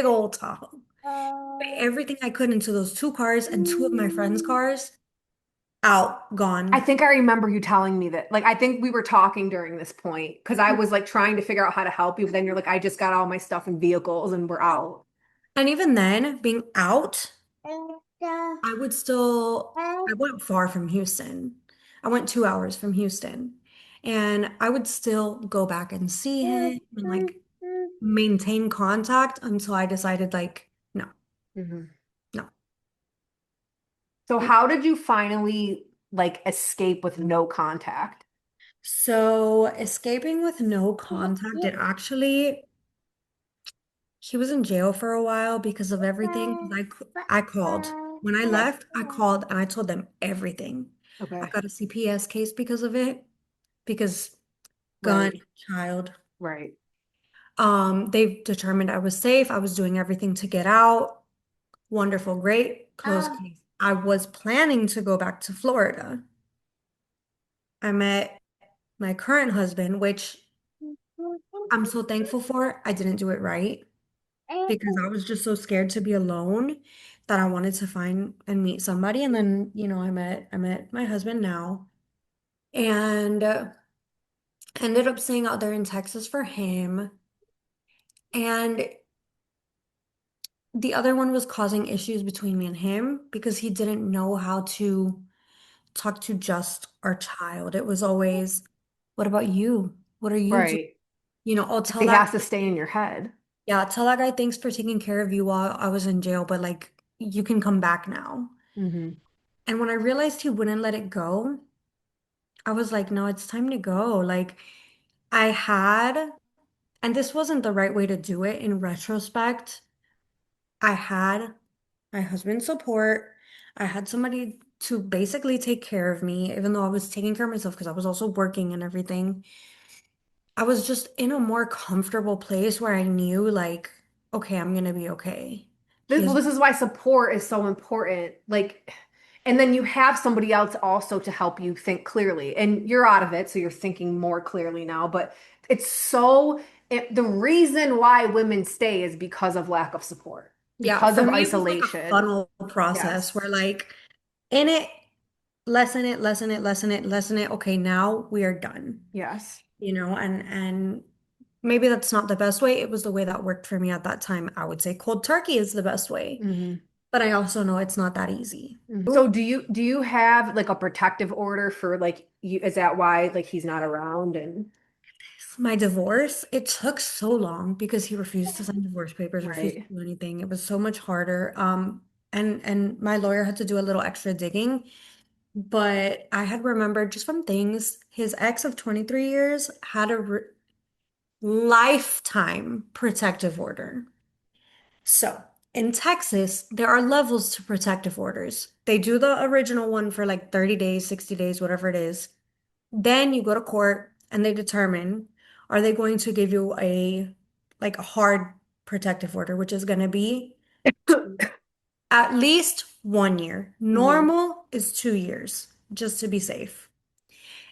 B: old Tahoe. Put everything I could into those two cars and two of my friends' cars, out,
A: I
B: gone.
A: think I remember you telling me that. Like, I think we were talking during this point because I was like trying to figure out how to help you. But then you're like, I just got all my stuff in vehicles and we're out.
B: And even then, being out, I went far from Houston. I went 2 hours from Houston. And I would still go back and see him and like maintain contact until I decided, like, no,
A: Mhm.
B: no.
A: So how did you finally like escape with no contact?
B: So escaping with no contact, it actually, he was in jail for a while because of everything. 'Cause I called. When I left, I called and I told them everything. I
A: Okay.
B: got a CPS case because of it, because gun,
A: Right.
B: child.
A: Right.
B: They determined I was safe. I was doing everything to get out. Wonderful, great, closed case. I was planning to go back to Florida. I met my current husband, which I'm so thankful for. I didn't do it right because I was just so scared to be alone that I wanted to find and meet somebody. And then, I met my husband now and ended up staying out there in Texas for him. And the other one was causing issues between me and him because he didn't know how to talk to just our child. It was always, what about you? What are you doing?
A: Right.
B: Oh,
A: 'Cause he has to stay in your head.
B: tell that guy thanks for taking care of you while I was in jail, but like you can come back now.
A: hmm
B: And when I realized he wouldn't let it go, I was like, no, it's time to go. Like I had, and this wasn't the right way to do it in retrospect. I had my husband's support. I had somebody to basically take care of me, even though I was taking care of myself because I was also working and everything. I was just in a more comfortable place where I knew, like, okay, I'm gonna be okay. He
A: Well,
B: is,
A: this is why support is so important. Like, and then you have somebody else also to help you think clearly. And you're out of it, so you're thinking more clearly now. But it's the reason why women stay is because of lack of support,
B: yeah,
A: because
B: for
A: of
B: me, it was like a
A: isolation.
B: funnel process
A: Yes.
B: where, like, in it, lessen it, lessen it, lessen it, lessen it. Okay, now we are done.
A: Yes.
B: And maybe that's not the best way. It was the way that worked for me at that time. I would say cold turkey is the best way.
A: hmm
B: but I also know it's not that easy.
A: Mhm. So do you have like a protective order for like you, is that why like he's not around and
B: My divorce, it took so long because he refused to sign divorce papers, refused
A: right.
B: to do anything. It was so much harder. And my lawyer had to do a little extra digging, but I had remembered just from things, his ex of 23 years had a lifetime protective order. So, in Texas, there are levels to protective orders. They do the original one for like 30 days, 60 days, whatever it is. Then you go to court and they determine, are they going to give you a like a hard protective order, which is going to be at least 1 year.
A: Hmm.
B: Normal is 2 years, just to be safe.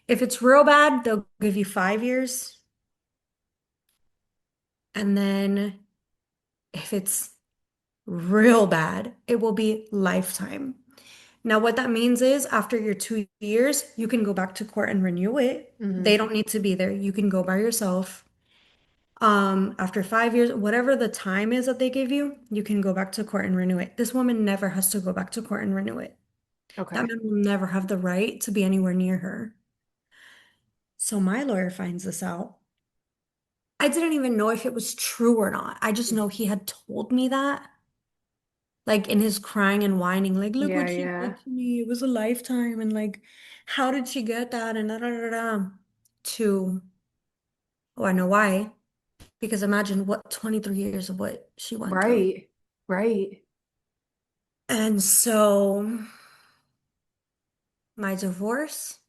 B: If it's real bad, they'll give you 5 years. And then if it's real bad, it will be lifetime. Now, what that means is after your 2 years, you can go back to court and renew it. They
A: Hmm.
B: don't need to be there. You can go by yourself. After 5 years, whatever the time is that they give you, you can go back to court and renew it. This woman never has to go back to court and renew it. That
A: Okay.
B: man will never have the right to be anywhere near her. So my lawyer finds this out. I didn't even know if it was true or not. I just know he had told me that, like in his crying and whining, like, look
A: Yeah,
B: what she
A: yeah.
B: did to me. It was a lifetime. And like, how did she get that? And da da da da. To, oh, I know why. Because imagine what 23 years of what she went through.
A: Right. Right.
B: And so my divorce,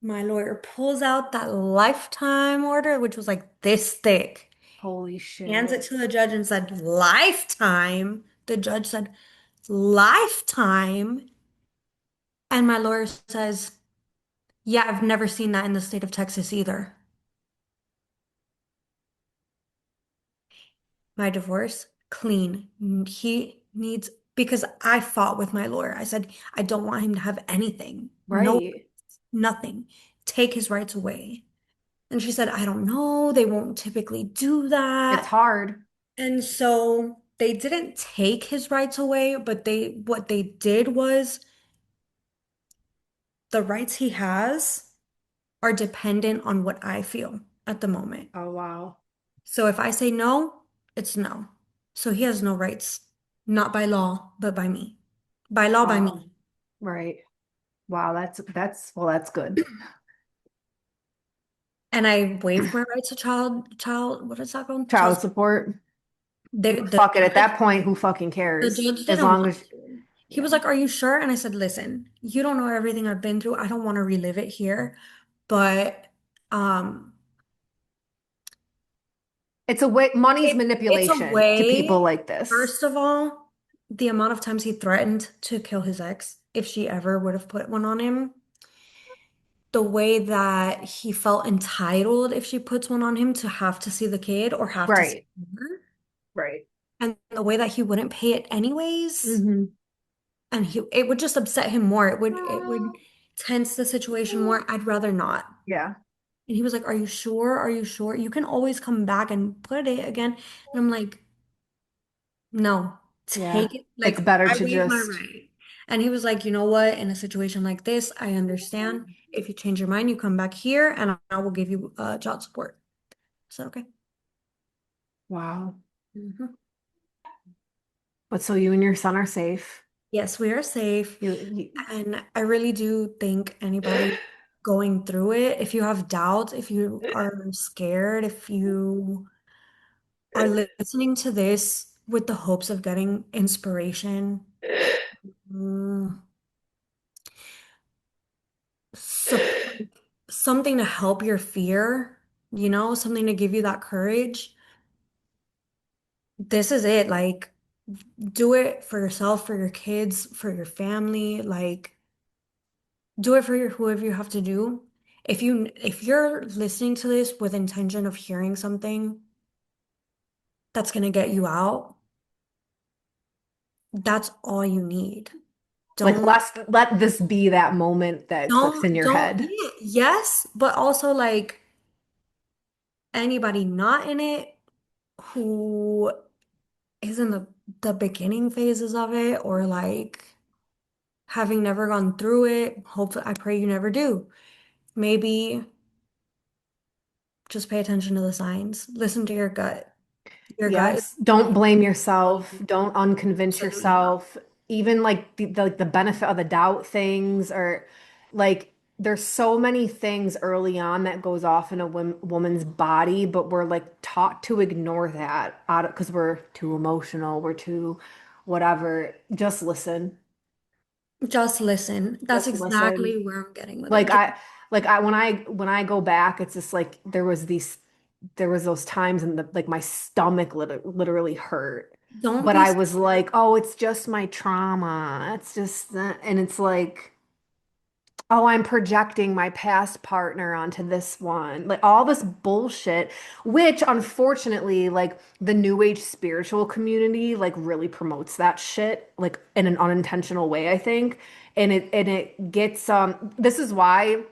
B: my lawyer pulls out that lifetime order, which was like this thick,
A: Holy
B: hands it
A: shit.
B: to the judge and said, lifetime. The judge said, lifetime. And my lawyer says, yeah, I've never seen that in the state of Texas either. My divorce, clean. He needs, because I fought with my lawyer. I said, I don't want him to have anything. No,
A: Right.
B: nothing. Take his rights away. And she said, I don't know. They won't typically do
A: It's
B: that.
A: hard.
B: And so they didn't take his rights away, but what they did was the rights he has are dependent on what I feel at the moment.
A: Oh, wow.
B: So if I say no, it's no. So he has no rights, not by law, but by me. By law, by
A: Wow.
B: me.
A: Right. Wow, that's well, that's good.
B: And I waived my rights to what is that called? Child
A: Child
B: support.
A: support.
B: The
A: Fuck it. At
B: judge
A: that point, who fucking
B: The
A: cares?
B: judge
A: As
B: didn't
A: long
B: want
A: as
B: to. He
A: yeah.
B: was like, are you sure? And I said, listen, you don't know everything I've been through. I don't want to relive it here. But um,
A: It's a way money's
B: it's a
A: manipulation to people
B: way,
A: like this.
B: first of all, the amount of times he threatened to kill his ex if she ever would have put one on him, the way that he felt entitled if she puts one on him to have to see the kid or have to see
A: Right.
B: her,
A: Right.
B: and the way that he wouldn't pay it anyways.
A: Hmm.
B: And it would just upset him more. It would tense the situation more. I'd rather not.
A: Yeah.
B: And he was like, "Are you sure? Are you sure? You can always come back and put it again." And I'm like, "No,
A: Yeah.
B: take it.
A: It's
B: Like
A: better
B: I
A: to
B: waive my
A: just
B: right." And he was like, "You know what? In a situation like this, I understand. If you change your mind, you come back here, and I will give you child support." So okay.
A: wow.
B: Mhm.
A: But so you and your son are safe.
B: Yes, we are safe.
A: You
B: And I really do think anybody going through it, if you have doubts, if you are scared, if you are listening to this with the hopes of getting inspiration, mm, sup- something to help your fear, something to give you that courage, this is it. Like, do it for yourself, for your kids, for your family. Like, do it for whoever you have to do. If you're listening to this with intention of hearing something that's gonna get you out, that's all you need.
A: like
B: Don't
A: let this be that moment that clicks in your
B: don't
A: head.
B: yeah, yes, but also like anybody not in it who is in the beginning phases of it, or like having never gone through it. Hopefully, I pray you never do. Maybe just pay attention to the signs. Listen to your gut. Your gut is
A: Yes. Don't blame yourself. Don't unconvince
B: absolutely not.
A: yourself. Even like the benefit of the doubt things or like there's so many things early on that goes off in a woman's body, but we're like taught to ignore that out of because we're too emotional, we're too whatever. Just listen.
B: Just listen. That's
A: Just listen.
B: exactly where I'm getting with
A: Like
B: it. Just
A: I when I go back, it's just like there was those times and the like my stomach literally hurt.
B: don't
A: But
B: be
A: I was
B: scared.
A: like, oh, it's just my trauma. It's just that. And it's like, oh, I'm projecting my past partner onto this one. Like all this bullshit, which unfortunately, like the new age spiritual community, like really promotes that shit, like in an unintentional way, I think. And it gets this is why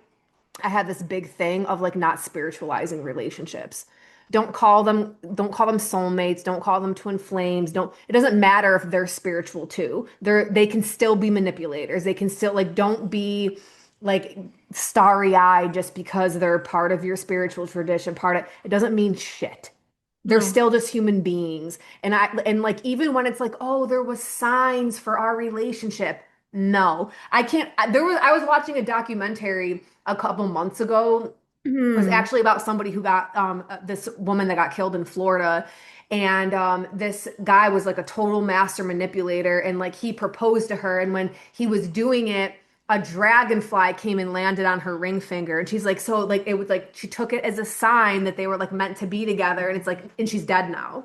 A: I had this big thing of like not spiritualizing relationships. Don't call them soulmates, don't call them twin flames. Don't it doesn't matter if they're spiritual too. They can still be manipulators. They can still like don't be like starry-eyed just because they're part of your spiritual tradition, part of it doesn't mean shit. They're
B: No.
A: still just human beings. And like even when it's like, oh, there was signs for our relationship. No. I can't I was watching a documentary a couple months ago. It was
B: Hmm.
A: actually about somebody who got this woman that got killed in Florida. And this guy was like a total master manipulator and like he proposed to her and when he was doing it a dragonfly came and landed on her ring finger and she's like so like it was like she took it as a sign that they were like meant to be together and it's like and she's dead now.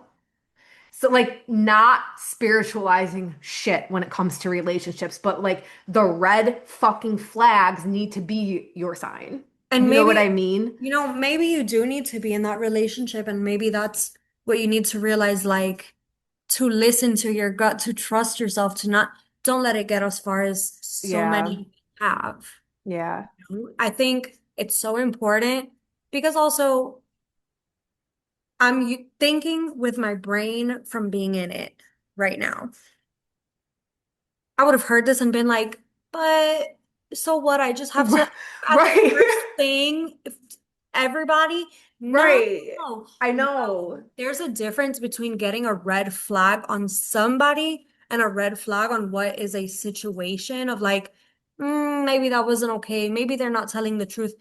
A: So like not spiritualizing shit when it comes to relationships, but like the red fucking flags need to be your sign.
B: And
A: You know what
B: maybe,
A: I mean?
B: maybe you do need to be in that relationship, and maybe that's what you need to realize, like to listen to your gut, to trust yourself, to not, don't let it get as far as so
A: Yeah.
B: many have.
A: Yeah.
B: I think it's so important because also I'm thinking with my brain from being in it right now. I would have heard this and been like, but so what? I just have to at the
A: Right.
B: first thing, everybody, no.
A: Right. I
B: No,
A: know.
B: there's a difference between getting a red flag on somebody and a red flag on what is a situation of like, maybe that wasn't okay. Maybe they're not telling the truth.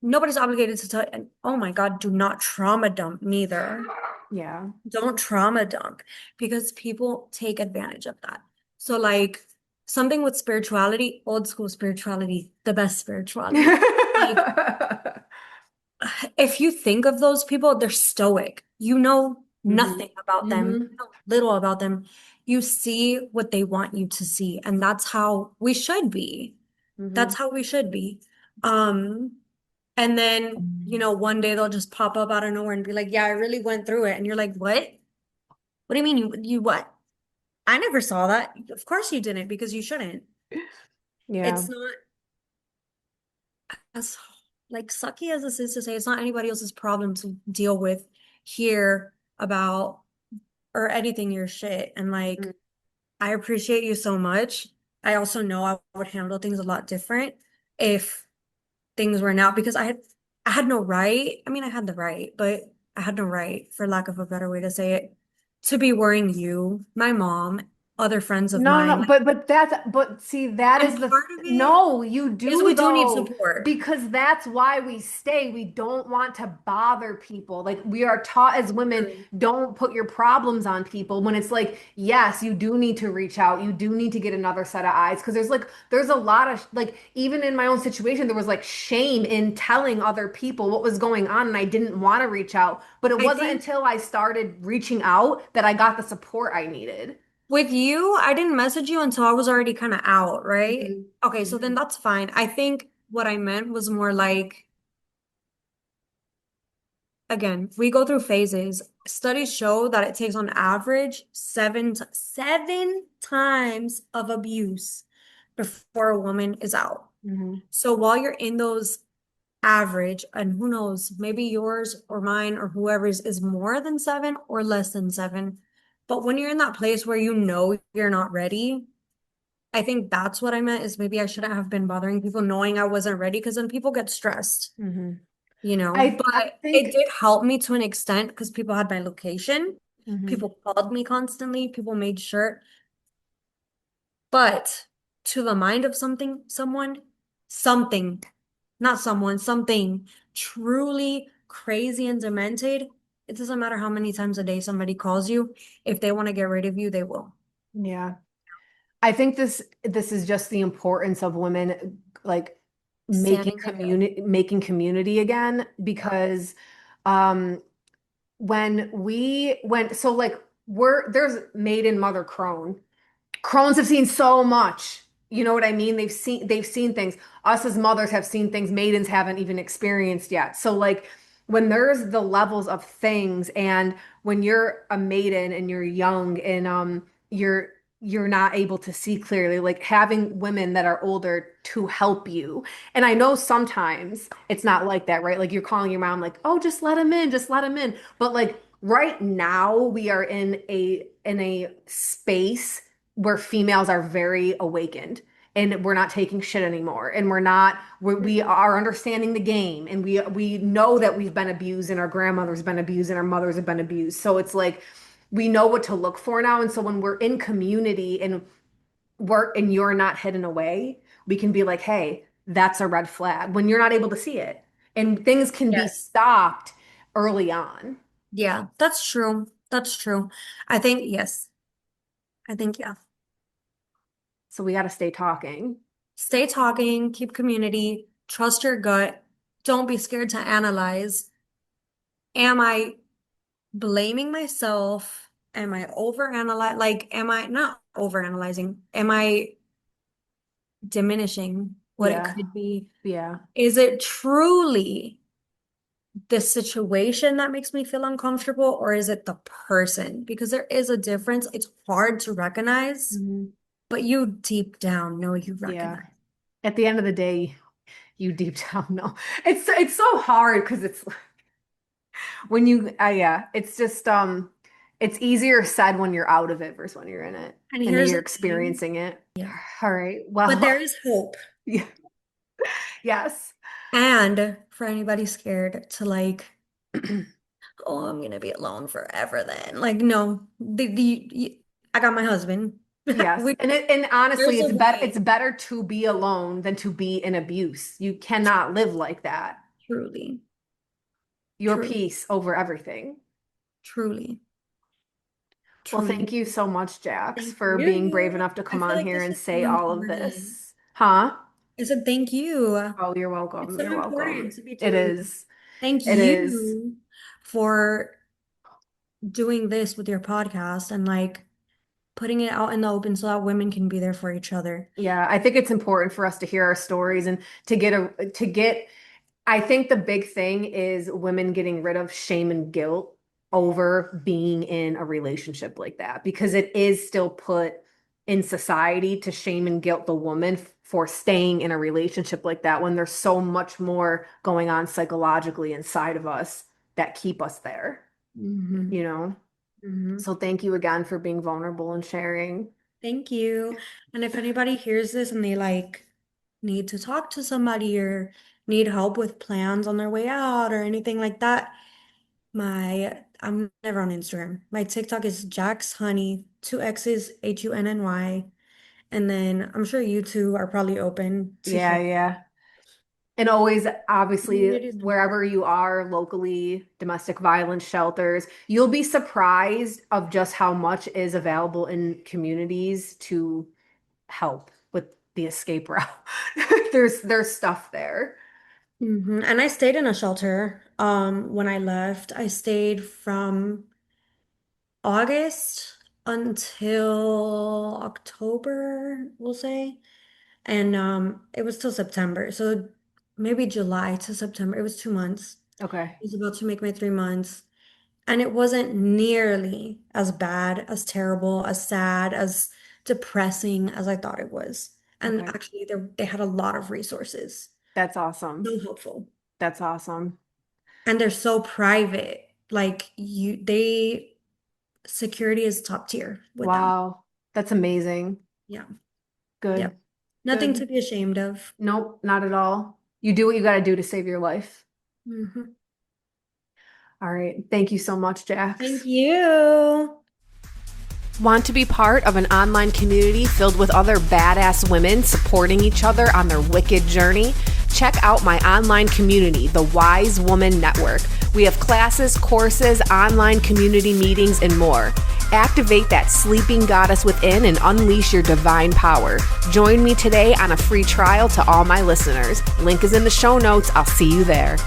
B: Nobody's obligated to tell, and oh my God, do not trauma dump neither.
A: Yeah.
B: Don't trauma dump because people take advantage of that. So, like, something with spirituality, old school spirituality, the best spirituality. Like, if you think of those people, they're stoic. You know
A: hmm
B: nothing about them, you
A: hmm
B: know little about them. You see what they want you to see, and that's how we should be. That's
A: hmm
B: how we should be. Um, and then, one day they'll just pop up out of nowhere and be like, "Yeah, I really went through it." And you're like, "What? What do you mean you what?" I never saw that. Of course you didn't, because you shouldn't.
A: Yeah.
B: It's not as like sucky as this is to say, it's not anybody else's problem to deal with, here about, or anything your shit. And
A: Mm.
B: like, I appreciate you so much. I also know I would handle things a lot different if things were not, because I had no right. I mean, I had the right, but I had no right, for lack of a better way to say it, to be worrying you, my mom, other friends of
A: No, no,
B: mine.
A: no, but see, that
B: And
A: is
B: part of it
A: no, you
B: is
A: do
B: we do need
A: though,
B: support.
A: because that's why we stay. We don't want to bother people. Like we are taught as women,
B: True.
A: don't put your problems on people when it's like, yes, you do need to reach out. You do need to get another set of eyes because there's a lot of like even in my own situation, there was like shame in telling other people what was going on and I didn't want to reach out. But it
B: I
A: wasn't
B: think
A: until I started reaching out that I got the support I needed.
B: with you, I didn't message you until I was already kind of out, right?
A: Mhm.
B: Okay, so then
A: Mhm.
B: that's fine. I think what I meant was more like, again, we go through phases. Studies show that it takes on average seven times of abuse before a woman is out.
A: Mhm.
B: So while you're in those average, and who knows, maybe yours or mine or whoever's is more than seven or less than seven. But when you're in that place where you know you're not ready, I think that's what I meant is maybe I shouldn't have been bothering people knowing I wasn't ready because then people get stressed,
A: Hmm.
B: you know.
A: I
B: But it
A: think.
B: did help me to an extent because people had my location.
A: Mhm.
B: People called me constantly. People made sure. But to the mind of something, not someone, something truly crazy and demented, it doesn't matter how many times a day somebody calls you. If they want to get rid of you, they will.
A: Yeah. I think this is just the importance of women like
B: Standing their ground.
A: making community again because um when we went so like there's maiden mother crone. Crones have seen so much. You know what I mean? They've seen things. Us as mothers have seen things maidens haven't even experienced yet. So like when there's the levels of things and when you're a maiden and you're young and you're not able to see clearly, like having women that are older to help you. And I know sometimes it's not like that, right? Like you're calling your mom like, "Oh, just let him in, just let him in." But like right now we are in a space where females are very awakened and we're not taking shit anymore and we are understanding the game and we know that we've been abused and our grandmother's been abused and our mothers have been abused, so it's like we know what to look for now, and so when we're in community and you're not hidden away, we can be like, hey, that's a red flag when you're not able to see it, and things can be
B: Yes.
A: stopped early on.
B: Yeah, that's true. That's true. I think, yes. I think, yeah.
A: So we got to stay talking.
B: Stay talking, keep community, trust your gut. Don't be scared to analyze. Am I blaming myself? Am I overanalyzing? Like, am I not overanalyzing? Am I diminishing what it
A: Yeah.
B: could be?
A: Yeah.
B: Is it truly the situation that makes me feel uncomfortable, or is it the person? Because there is a difference. It's hard to recognize,
A: Mhm.
B: but you deep down know you
A: Yeah.
B: recognize.
A: At the end of the day, you deep down know. It's so hard because it's when you yeah, it's just it's easier said when you're out of it versus when you're in it
B: And
A: and
B: here's
A: you're
B: the thing.
A: experiencing it.
B: Yeah.
A: All right.
B: But there
A: Well,
B: is hope.
A: yeah, yes.
B: And for anybody scared to like, oh, I'm gonna be alone forever then. Like, no, I got my husband.
A: Yes.
B: We,
A: And honestly,
B: there's a
A: it's
B: way,
A: better to be alone than to be in abuse. You cannot live like that.
B: truly,
A: Your
B: truly,
A: peace over everything.
B: truly,
A: Well, thank
B: truly.
A: you so much, Jax,
B: Thank
A: for being brave
B: you.
A: enough to
B: I
A: come
B: feel
A: on
B: like
A: here
B: this
A: and
B: is so
A: say all of
B: important.
A: this. Huh?
B: I said thank you.
A: Oh, you're
B: It's
A: welcome.
B: so
A: You're
B: important
A: welcome.
B: to be
A: It
B: doing this.
A: is.
B: Thank
A: It is.
B: you for doing this with your podcast and like putting it out in the open so that women can be there for each other.
A: Yeah, I think it's important for us to hear our stories and to get I think the big thing is women getting rid of shame and guilt over being in a relationship like that because it is still put in society to shame and guilt the woman for staying in a relationship like that when there's so much more going on psychologically inside of us that keep us there,
B: Hmm.
A: you know?
B: Hmm.
A: So thank you again for being vulnerable and sharing.
B: Thank you. And if anybody hears this and they like need to talk to somebody or need help with plans on their way out or anything like that, I'm never on Instagram. My TikTok is Jax Honey, two X's, HUNNY. And then I'm sure you two are probably open to
A: Yeah,
B: hear.
A: yeah. And always, obviously,
B: Community is
A: wherever
B: important.
A: you are locally, domestic violence shelters, you'll be surprised of just how much is available in communities to help with the escape route. There's stuff there.
B: And I stayed in a shelter when I left. I stayed from August until October, we'll say. And it was till September. So maybe July to September. It was 2 months.
A: Okay.
B: I was about to make my 3 months. And it wasn't nearly as bad, as terrible, as sad, as depressing as I thought it was. And
A: Okay.
B: actually, they had a lot of resources.
A: That's awesome.
B: So helpful.
A: That's awesome.
B: And they're so private. Like security is top tier with them.
A: Wow. That's amazing.
B: Yeah.
A: Good.
B: Yep. Nothing to
A: Good.
B: be ashamed of.
A: Nope, not at all. You do what you got to do to save your life.
B: Mhm.
A: All right. Thank you so much,
B: Thank
A: Jax.
B: you.
A: Want to be part of an online community filled with other badass women supporting each other on their wicked journey? Check out my online community, the Wise Woman Network. We have classes, courses, online community meetings, and more. Activate that sleeping goddess within and unleash your divine power. Join me today on a free trial to all my listeners. Link is in the show notes. I'll see you there.